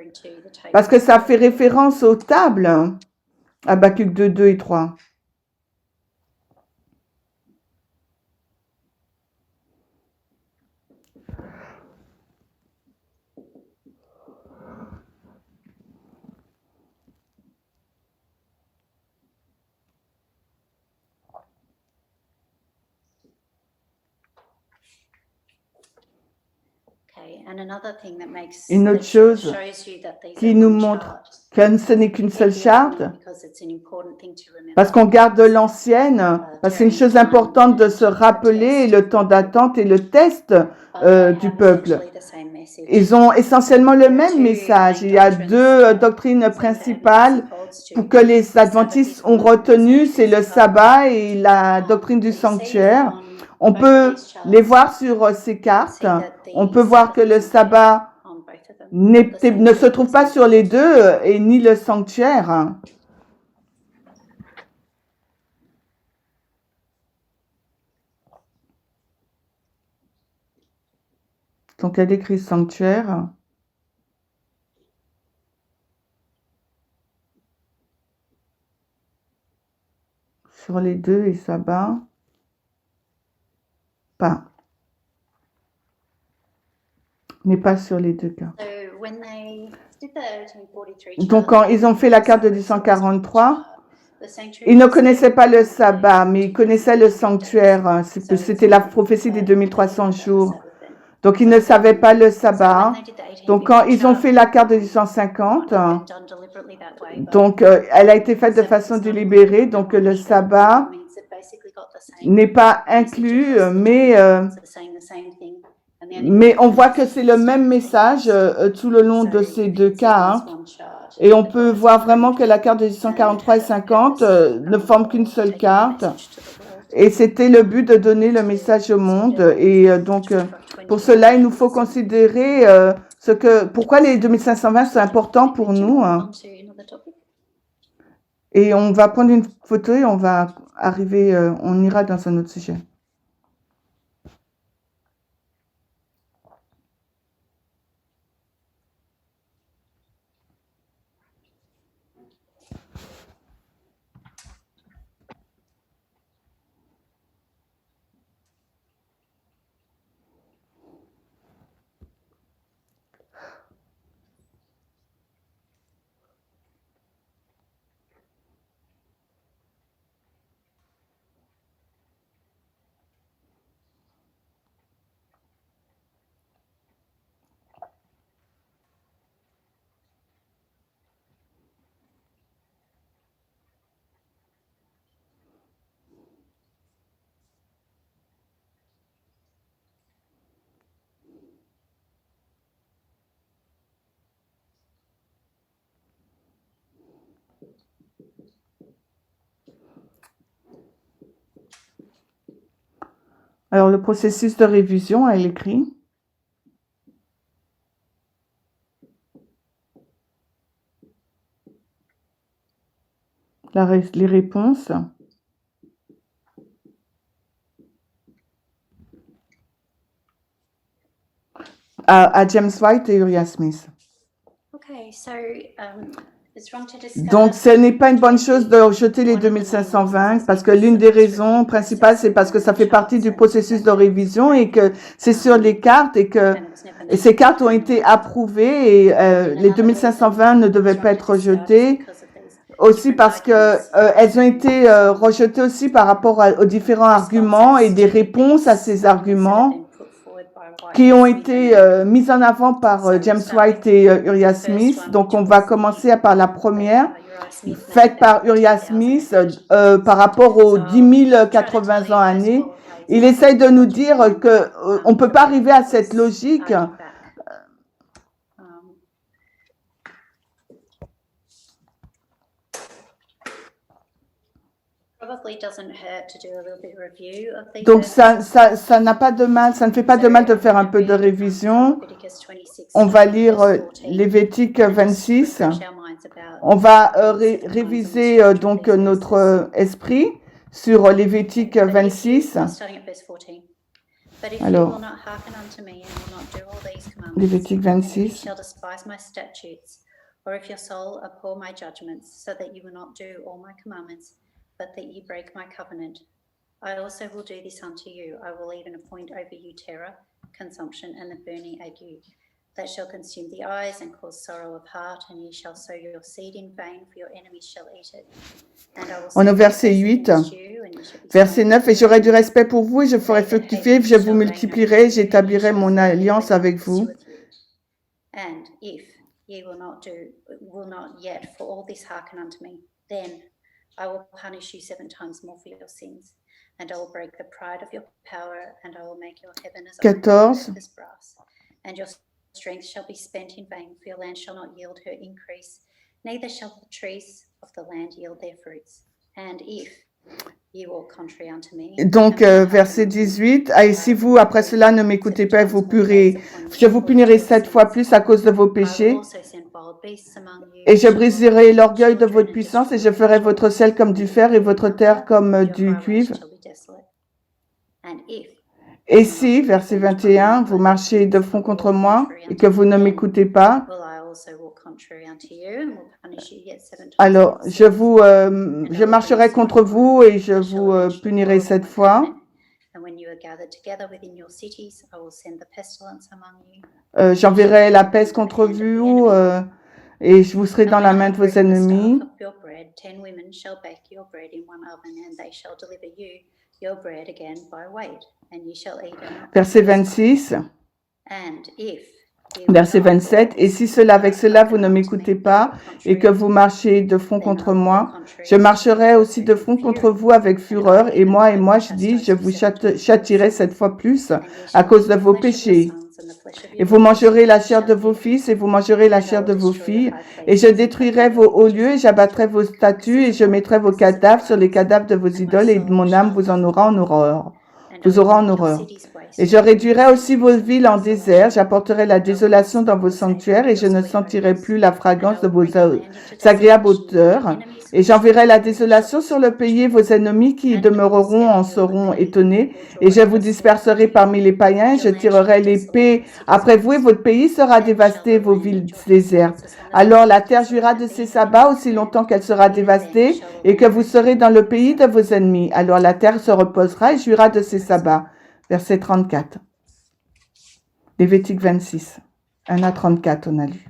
parce que ça fait référence aux tables, Habakkuk 2, 2 et 3. Une autre chose qui nous montre que ce n'est qu'une seule charte, parce qu'on garde l'ancienne, parce que c'est une chose importante de se rappeler le temps d'attente et le test du peuple. Ils ont essentiellement le même message. Il y a deux doctrines principales pour que les adventistes ont retenu, c'est le sabbat et la doctrine du sanctuaire. On peut les voir sur ces cartes. On peut voir que le sabbat ne se trouve pas sur les deux et ni le sanctuaire. Donc, elle écrit sanctuaire. Sur les deux et sabbat. Pas. N'est pas sur les deux cas. Donc, quand ils ont fait la carte de 1843, ils ne connaissaient pas le sabbat, mais ils connaissaient le sanctuaire. C'était la prophétie des 2300 jours. Donc, ils ne savaient pas le sabbat. Donc, quand ils ont fait la carte de 1850, donc elle a été faite de façon délibérée. Donc, le sabbat n'est pas inclus, mais on voit que c'est le même message tout le long de ces deux cartes. Et on peut voir vraiment que la carte de 1843 et 50 ne forment qu'une seule carte. Et c'était le but de donner le message au monde. Et donc, pour cela, il nous faut considérer pourquoi les 2520 sont importants pour nous. Et on va prendre une photo et on va arriver, on ira dans un autre sujet. Alors, le processus de révision, elle écrit. Les réponses. À James White et Uriah Smith. Donc, ce n'est pas une bonne chose de rejeter les 2520 parce que l'une des raisons principales, c'est parce que ça fait partie du processus de révision et que c'est sur les cartes et ces cartes ont été approuvées et les 2520 ne devaient pas être rejetées. Aussi parce que elles ont été rejetées aussi par rapport aux différents arguments et des réponses à ces arguments qui ont été mises en avant par James White et Uriah Smith. Donc, on va commencer par la première, faite par Uriah Smith par rapport aux 10 080 ans années. Il essaye de nous dire qu'on ne peut pas arriver à cette logique. Donc, ça n'a pas de mal, ça ne fait pas de mal de faire un peu de révision. On va lire Lévitique 26. On va réviser donc notre esprit sur Lévitique 26. Alors, Lévitique 26. But that you break my covenant. I also will do this unto you. I will even appoint over you terror, consumption, and the burning ague, that shall consume the eyes and cause sorrow of heart, and ye shall sow your seed in vain, for your enemies shall eat it. On est au verset 8, verset 9, « Et j'aurai du respect pour vous, et je ferai fructifier, je vous multiplierai, j'établirai mon alliance avec vous. » And if ye will not yet for all this hearken unto me, then I will punish you 7 times more for your sins, and I will break the pride of your power, and I will make your heaven as iron as brass, and your strength shall be spent in vain, for your land shall not yield her increase, neither shall the trees of the land yield their fruits. And if you walk contrary unto me. Donc, verset 18, « Et si vous, après cela, ne m'écoutez pas, je vous punirai 7 fois plus à cause de vos péchés. Et je briserai l'orgueil de votre puissance et je ferai votre sel comme du fer et votre terre comme du cuivre. Et si, verset 21, vous marchez de front contre moi et que vous ne m'écoutez pas, alors je marcherai contre vous et je vous punirai 7 fois. J'enverrai la peste contre vous et je vous serai dans la main de vos ennemis. Verset 26. Verset 27, et si avec cela vous ne m'écoutez pas et que vous marchez de front contre moi, je marcherai aussi de front contre vous avec fureur, et moi, je dis, je vous châtierai 7 fois plus à cause de vos péchés. Et vous mangerez la chair de vos fils et vous mangerez la chair de vos filles, et je détruirai vos hauts lieux, et j'abattrai vos statues, et je mettrai vos cadavres sur les cadavres de vos idoles, et mon âme vous en aura en horreur. Vous aura en horreur. Et je réduirai aussi vos villes en désert, j'apporterai la désolation dans vos sanctuaires, et je ne sentirai plus la fragrance de vos agréables odeurs. Et j'enverrai la désolation sur le pays, et vos ennemis qui y demeureront en seront étonnés, et je vous disperserai parmi les païens, je tirerai l'épée après vous, et votre pays sera dévasté, vos villes désertes. Alors la terre jouira de ses sabbats aussi longtemps qu'elle sera dévastée, et que vous serez dans le pays de vos ennemis. Alors la terre se reposera et jouira de ses sabbats. Verset 34. Lévitique 26. 1 à 34, on a lu.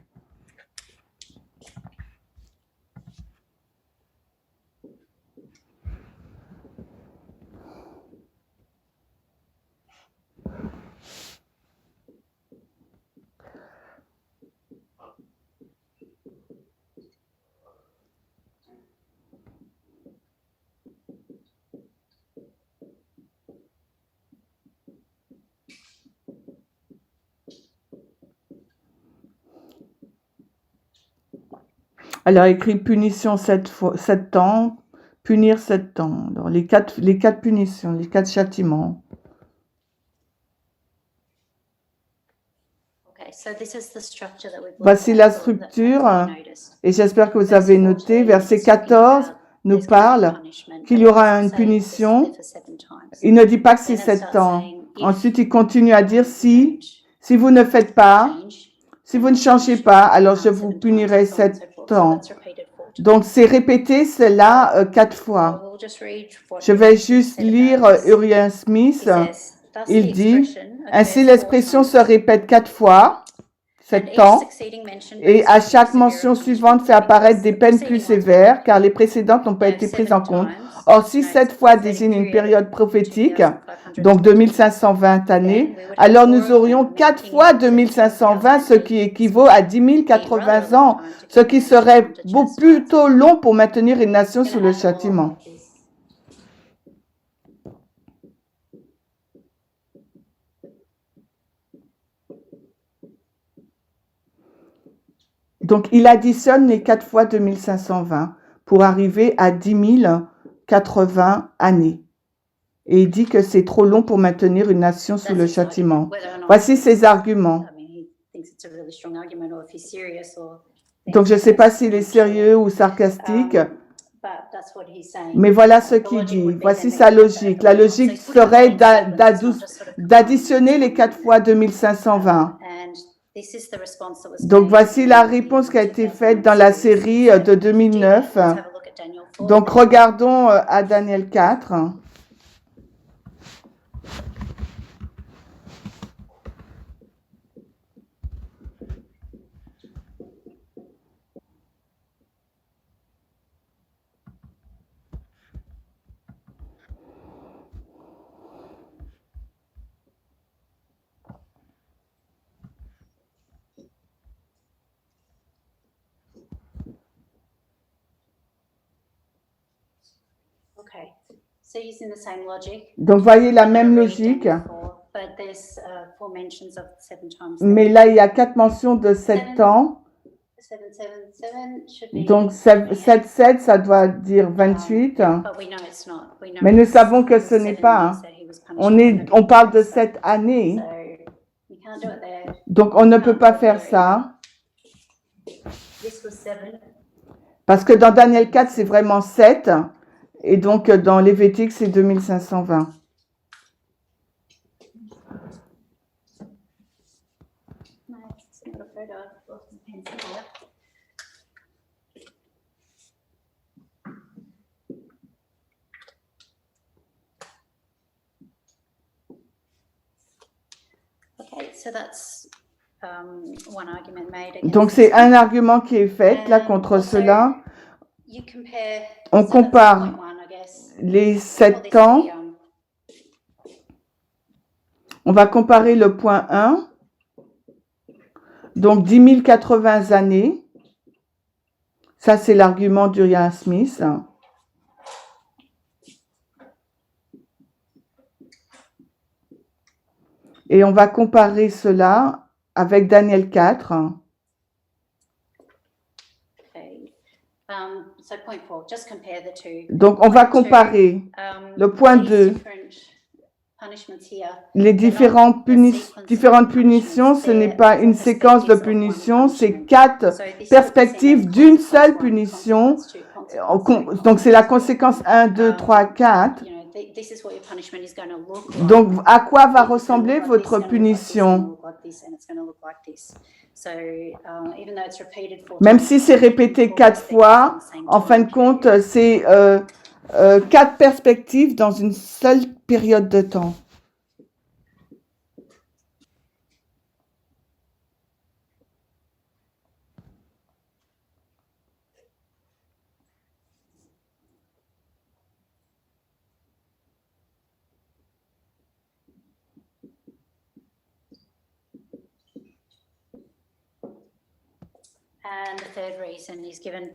Alors, écrit punition 7 temps, punir 7 temps. Alors, les quatre punitions, les 4 châtiments. Voici la structure, et j'espère que vous avez noté. Verset 14 nous parle qu'il y aura une punition. Il ne dit pas que c'est 7 ans. Ensuite, il continue à dire si vous ne faites pas, si vous ne changez pas, alors je vous punirai 7 ans. Donc, c'est répété cela 4 fois. Je vais juste lire Uriah Smith. Il dit, ainsi l'expression se répète 4 fois, 7 ans, et à chaque mention suivante fait apparaître des peines plus sévères, car les précédentes n'ont pas été prises en compte. Or, si 7 fois désigne une période prophétique, donc 2520 années, alors nous aurions 4 fois 2520, ce qui équivaut à 10 080 ans, ce qui serait plutôt long pour maintenir une nation sous le châtiment. Donc, il additionne les 4 fois 2520 pour arriver à 10 080 années. Et il dit que c'est trop long pour maintenir une nation sous le châtiment. Voici ses arguments. Donc, je ne sais pas s'il est sérieux ou sarcastique, mais voilà ce qu'il dit. Voici sa logique. La logique serait d'additionner les 4 fois 2520. Donc, voici la réponse qui a été faite dans la série de 2009. Donc, regardons à Daniel 4. Donc, voyez la même logique. Mais là, il y a 4 mentions de 7 ans. Donc, 7, ça doit dire 28. Mais nous savons que ce n'est pas. On parle de 7 années. Donc, on ne peut pas faire ça. Parce que dans Daniel 4, c'est vraiment 7. Et donc, dans Lévitique, c'est 2520. afraid I've lost my pencil here. Okay, so that's one argument made against Donc, c'est un argument qui est fait là contre cela. You compare, On so that's compare point one, I guess. les Call 7 this ans. the, On va comparer le point 1. Donc, 10 080 années. Ça, c'est l'argument d'Uriah Smith. Et on va comparer cela avec Daniel 4. okay. So point four, just compare the two. Donc, on va Point two, comparer le point these 2. different punishments here, Les they're not a sequence of différentes punitions, ce n'est punishments, pas they're une four séquence de perspectives of one punitions, c'est punishment. 4 So this perspectives represents d'une consequence seule one, punition. consequence two, consequence three, Donc, c'est la consequence conséquence 1, 2, 3, 4. You know, this is what your punishment is going to look like. Donc, à quoi va It's gonna ressembler look like this, votre it's gonna look like this, it's gonna punition? look like this, and it's going to look like this. So, even though it's repeated four Même times, si c'est it's giving répété four 4 perspectives fois, on the same en fin de time compte, period. c'est 4 perspectives dans une seule période de temps. And the third reason is given.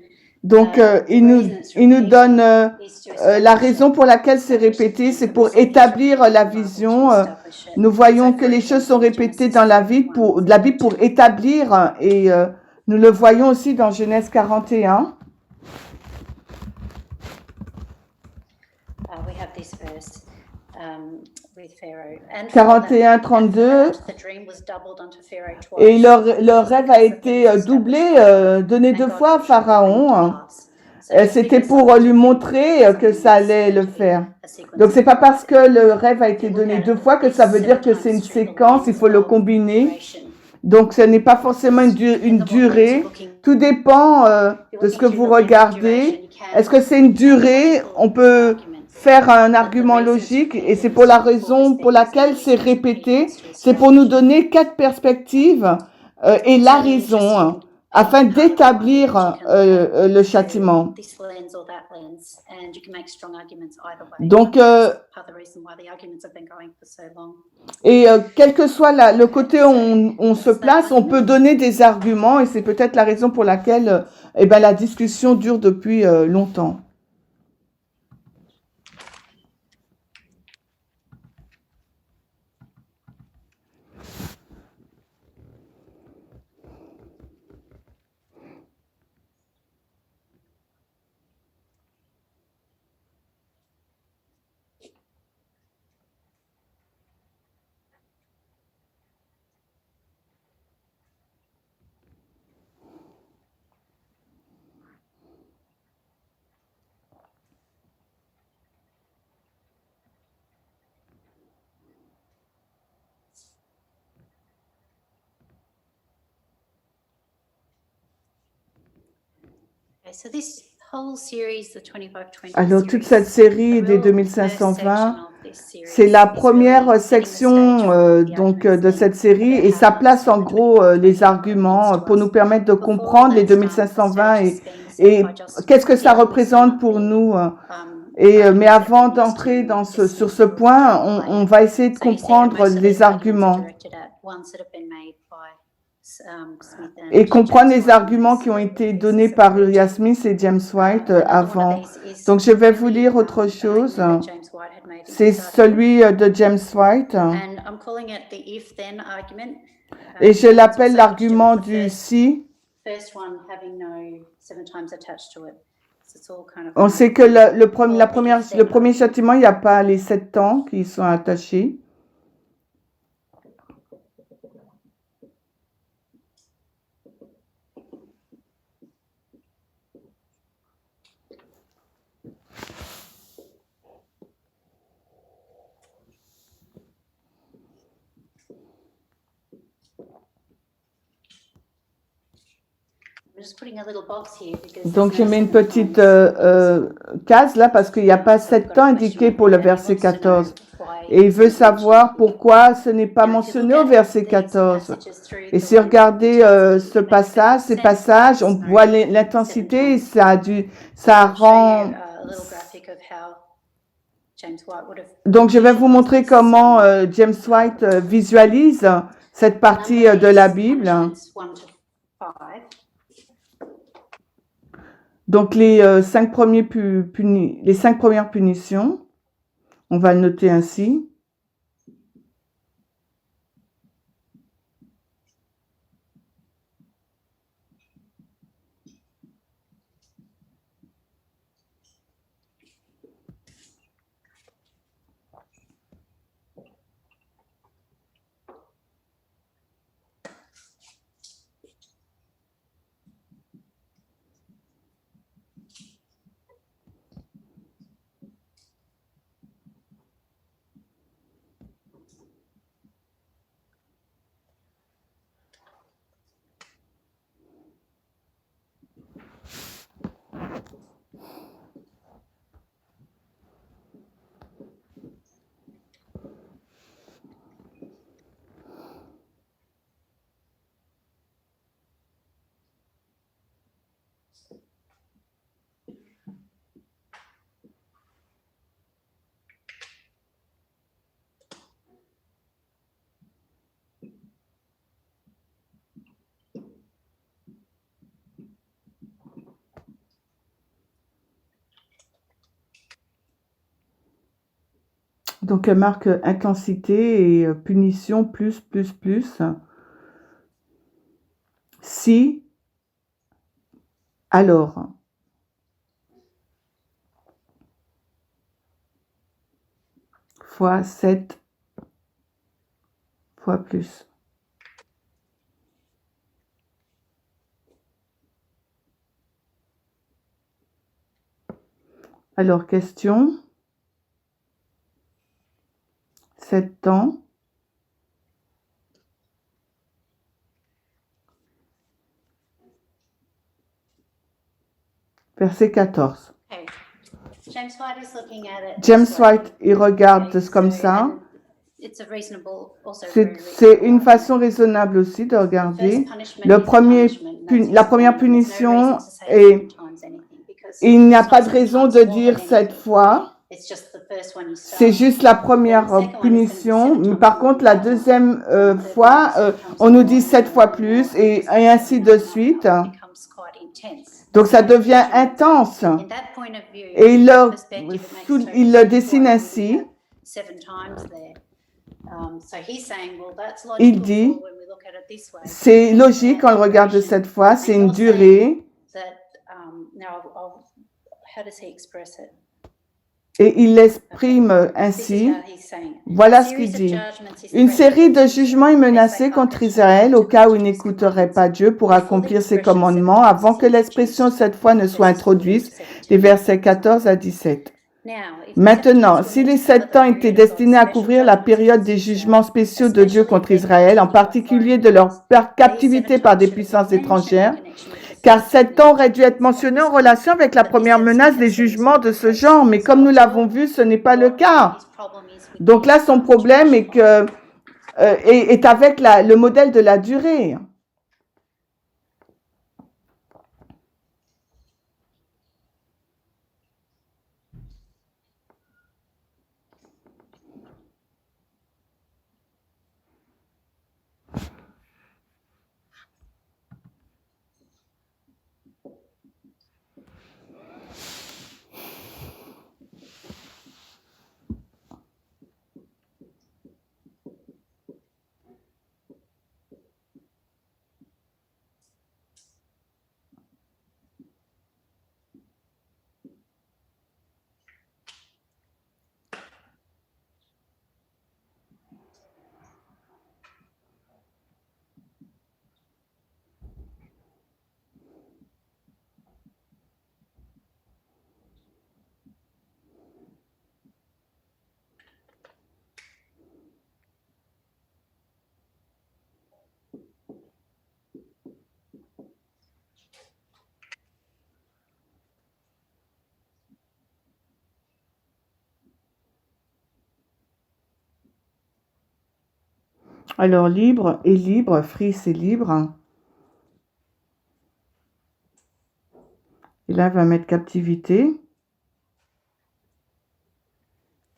Donc, il nous donne la raison pour laquelle c'est répété, c'est pour établir la vision. Nous voyons que les choses sont répétées dans la Bible pour établir, et nous le voyons aussi dans Genèse 41. We have this verse with Pharaoh. And 41, 32. Et leur rêve a été doublé, donné 2 fois à Pharaon. C'était pour lui montrer que ça allait le faire. Donc, c'est pas parce que le rêve a été donné 2 fois que ça veut dire que c'est une séquence, il faut le combiner. Donc, ce n'est pas forcément une durée. Tout dépend de ce que vous regardez. Est-ce que c'est une durée? On peut faire un argument logique, et c'est pour la raison pour laquelle c'est répété. C'est pour nous donner 4 perspectives et la raison, afin d'établir le châtiment. Donc, quel que soit le côté où on se place, on peut donner des arguments, et c'est peut-être la raison pour laquelle la discussion dure depuis longtemps. Alors, toute cette série des 2520, c'est la première section donc de cette série, et ça place en gros les arguments pour nous permettre de comprendre les 2520 et qu'est-ce que ça représente pour nous. Mais avant d'entrer sur ce point, on va essayer de comprendre les arguments. Et comprendre les arguments qui ont été donnés par Uriah Smith et James White avant. Donc, je vais vous lire autre chose. C'est celui de James White. Et je l'appelle l'argument du si. On sait que le premier châtiment, il n'y a pas les 7 ans qui sont attachés. just putting a little box here because Donc, there's je no mets une 7 petite times. case là parce qu'il n'y a pas So we've 7 got temps a question indiqué on pour le here and he verset wants to know 14. why Et il it's veut not mentioned savoir here. pourquoi ce n'est pas Now, if you mentionné look au at verset these 14. passages through Et the si lens of regardez intensity, ce it makes passage, perfect ces sense passages, that on it's voit known 7 l'intensité et times. ça I'll show you rend. a little graphic of how James White would have Donc, je vais vous visualized montrer this, comment James White visualise cette partie number de la these Bible. punishments 1 to 5. Donc, les 5 premières punitions, on va le noter ainsi. Donc, elle marque intensité et punition plus, plus, plus. Si, alors. Fois 7 fois plus. Alors, question. 7 temps. Verset 14. Okay. James White is looking at it James this way. White, il regarde Okay, comme so, ça. and it's a reasonable, also very C'est reasonable une argument. façon raisonnable aussi de The regarder. first punishment Le is a premier, punishment, and that's la première explained. There's no punition reason to say est, 7 times anything because il n'y a it's pas not de 7 raison times de more dire than 7 anything. fois. It's just the first one you C'est start. juste la Then the première second one is going to be punition. 7 Mais times par more contre, than la that one. deuxième And the third one fois, is 7 times on nous more dit and 7 more fois and more plus and et just goes ainsi on de and on suite. and it becomes quite intense. Donc, ça So devient visually, intense. in that point of view, Et from that perspective, it makes total il le sense dessine why he would ainsi. have 7 times there. So he's saying, well, that's Il logical dit, for when we look at it this way. c'est logique quand on And le regarde de duration. cette fois, c'est And une you're saying durée. that, now, how does he express it? Et il l'exprime This is ainsi. how he's saying. Voilà A ce qu'il series of dit. judgments is Une série threatened de against jugements est Israel as menacée they contre hearken Israël au to cas où il God's n'écouterait commandments. pas Dieu pour Before the accomplir ses expression 7 commandements times avant is que l'expression introduced, cette fois ne soit verses 14 to introduite, 17. les versets 14 à 17. Now, if the 7 Maintenant, times were si meant les to cover 7 the temps étaient period of God's destinés à special couvrir la judgments période against des Israel, jugements spéciaux de Dieu especially contre their Israël, en captivity by foreign particulier de leur powers, these 7 captivité par times des should have puissances been mentioned in étrangères, connection with the car first 7 temps warning auraient dû être judgments of mentionnés en this kind. relation avec la But this première doesn't menace des seem to jugements be de the ce case. genre. Mais So comme nous I'm l'avons told vu, ce n'est pas le what cas. his problem is with Donc là, these son problème Jewish laws. est avec le modèle de la durée. Alors, libre et libre, free c'est libre. Et là, il va mettre captivité.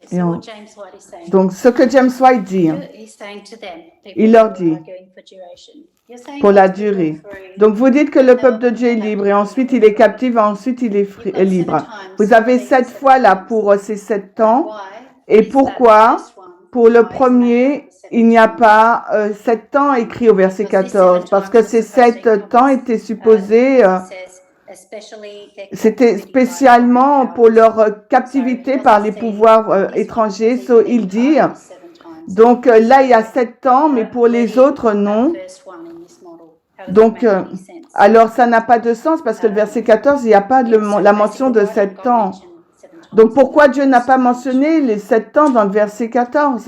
So what James White is saying, Donc, ce que James White dit, he's saying to them, il people leur who dit, are arguing for duration, you're saying pour la God's people durée. are free. Donc, vous dites que le peuple de Dieu est libre et ensuite il est captif et ensuite il est You've got 7 libre. times Vous for avez these 7 7 fois là times. pour ces 7 temps. Why Et is that pourquoi, first one? pour le Why isn't that premier, the 7 il n'y a times? pas 7 temps écrit au verset Because this 14? 7 Parce times que was ces supposed to 7 temps encompass, étaient supposés, it says, especially their c'était captivity by foreign spécialement pour powers. leur So captivité he par doesn't les see pouvoirs this one étrangers. as So, even being il part dit, of this 7 times. donc là, il y a So, 7 temps, mais pour where do les you put autres, that non. first one in this model? How does that Donc, make any sense? alors ça n'a pas de sens parce que le verset 14, il n'y a pas Yeah, so la mention basically, de why didn't 7 God temps. mention 7 times Donc, in pourquoi that Dieu n'a first pas mention? mentionné les 7 temps dans le verset 14?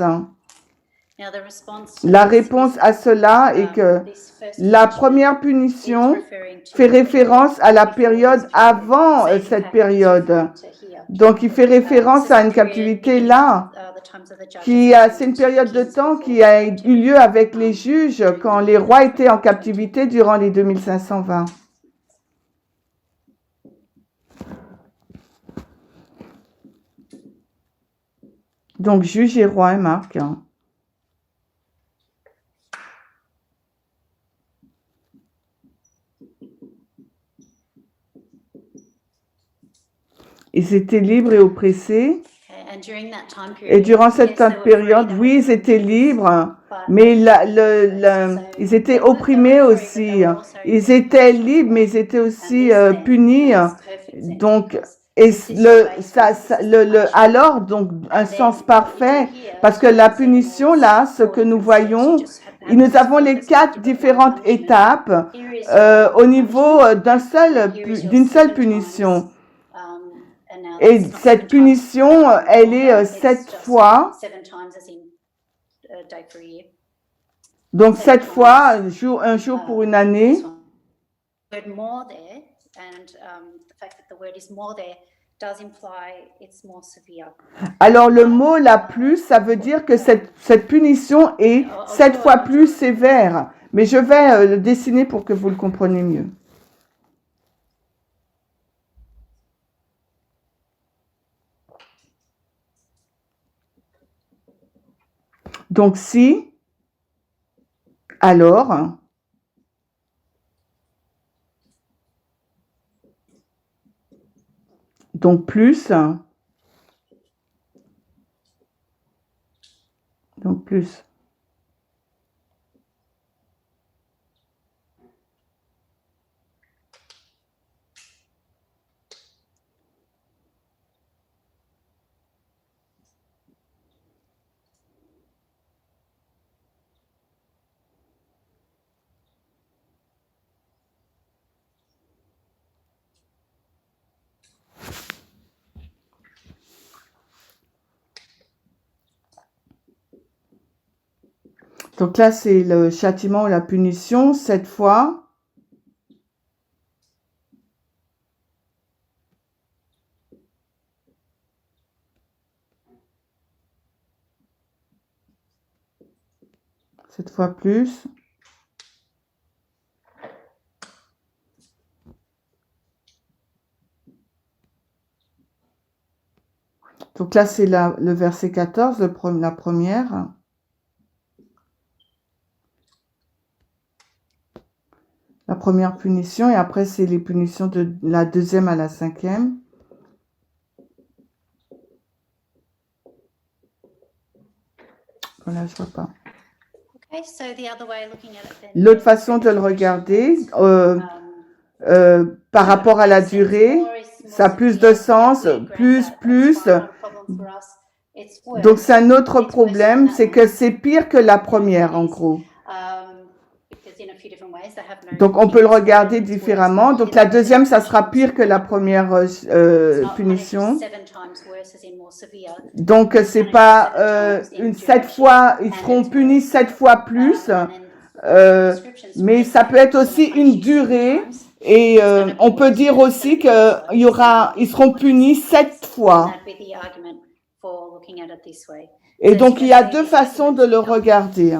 Now, the response to La this réponse is à cela est que this first la punishment première is punition referring to fait the period référence à la before période this period. avant Same cette pattern is période. referring to here. Donc, il fait référence This à is une the period captivité beginning là, the times of the judges qui c'est une and période de kings temps before qui a eu captivity. lieu avec les juges during quand the les rois étaient en 2520. captivité durant les 2520. Donc, juge et roi et Marc. Ils étaient libres et oppressés. And during that time Et period, durant yes, cette they were free, période, they oui, were ils étaient captives, libres, but mais they were ils étaient they were opprimés free, but aussi. they were also Ils étaient punished as libres, mais well. ils étaient And aussi this then punis. makes perfect sense Donc, because et this is your base rate, this is the punishment. alors, donc, un And sens then what you parfait, do here parce is que you la can see them all punition, as là, ce 4 que nous different steps. You voyons, just have to have nous this avons full les 4 perspective of one différentes punishment. étapes Here is your au niveau punishment, and here is your d'une seule 7 punition. times. And now Et this is not 7 cette times punition, elle est longer, it's 7 just fois. 7 times as in a day for a year. Donc, 7 7 fois, times un jour pour une this année. one. The word more there, and the fact that the word is more there does imply it's more severe. Alors, le mot la plus, ça veut dire que cette punition est 7 fois plus sévère. Mais je vais le dessiner pour que vous le compreniez mieux. Donc, si, alors, donc plus, donc plus. Donc là, c'est le châtiment ou la punition, 7 fois. Cette fois plus. Donc là, c'est le verset 14, la première. La première punition, et après, c'est les punitions de la deuxième à la cinquième. Voilà, je vois pas. L'autre façon de le regarder, par rapport à la durée, ça a plus de sens, plus. Donc, c'est un autre problème, c'est que c'est pire que la première, en gros. Donc, on peut le regarder différemment. Donc, la deuxième, ça sera pire que la première punition. Donc, c'est pas 7 fois, ils seront punis 7 fois plus, mais ça peut être aussi une durée. Et on peut dire aussi qu'ils seront punis 7 fois. Et donc, il y a deux façons de le regarder.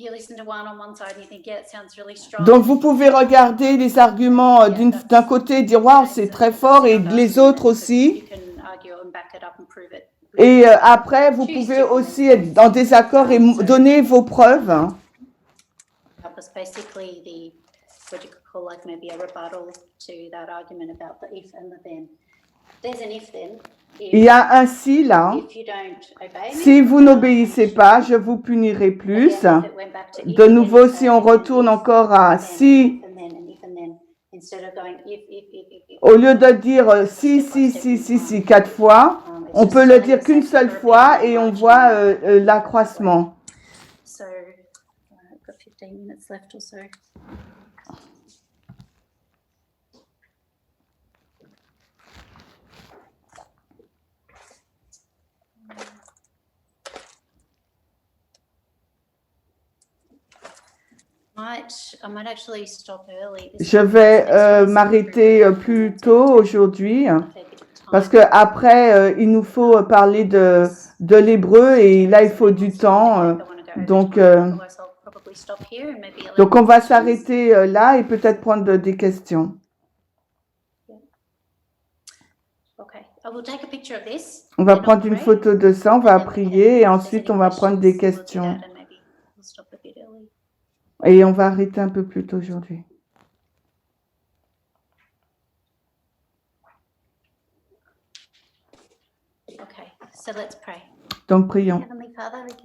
you listen to one on one side and you think, yeah, it sounds really strong. Donc vous pouvez regarder les arguments d'un côté et dire waouh, c'est très fort, et les autres aussi. You can argue and back it up and prove it. Et après, vous pouvez aussi être en désaccord et donner vos preuves. That was basically what you could call like maybe a rebuttal to that argument about the if and the then. There's an if then. Il y a un si là. If you don't obey me, Si vous n'obéissez pas, je vous punirai plus. again, if it went back to if, De then nouveau, it's si a on if, retourne if, encore à then, si, and then, and if, and then, instead of going if, au lieu de dire si 4 fois, on peut le dire qu'une seule fois et on voit l'accroissement. So, I've got 15 minutes left or so. I might actually stop early. Je vais m'arrêter plus tôt aujourd'hui parce que après il nous faut parler de l'hébreu et là il faut du temps. Donc on va s'arrêter là et peut-être prendre des questions. On va prendre une photo de ça, on va prier et ensuite on va prendre des questions. Et on va arrêter un peu plus tôt aujourd'hui. Donc prions.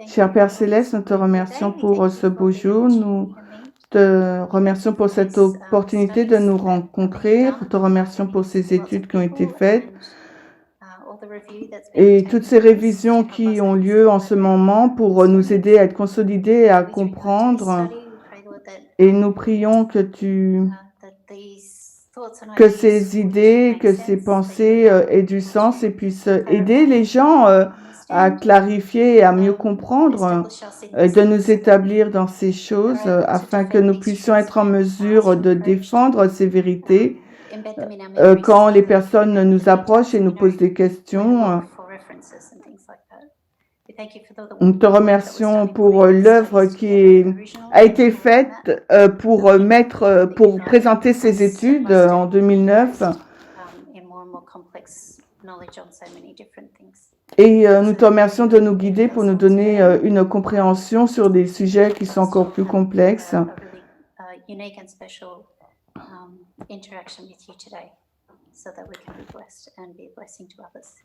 Cher Père Céleste, nous te remercions pour ce beau jour. Nous te remercions pour cette opportunité de nous rencontrer. Nous te remercions pour ces études qui ont été faites et toutes ces révisions qui ont lieu en ce moment pour nous aider à être consolidés et à comprendre. Et nous prions que ces idées, que ces pensées aient du sens et puissent aider les gens à clarifier et à mieux comprendre, de nous établir dans ces choses afin que nous puissions être en mesure de défendre ces vérités quand les personnes nous approchent et nous posent des questions. Nous te remercions pour l'œuvre qui a été faite pour présenter ces études en 2009. Et nous te remercions de nous guider pour nous donner une compréhension sur des sujets qui sont encore plus complexes.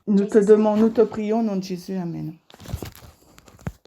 Nous te prions au nom de Jésus. Amen.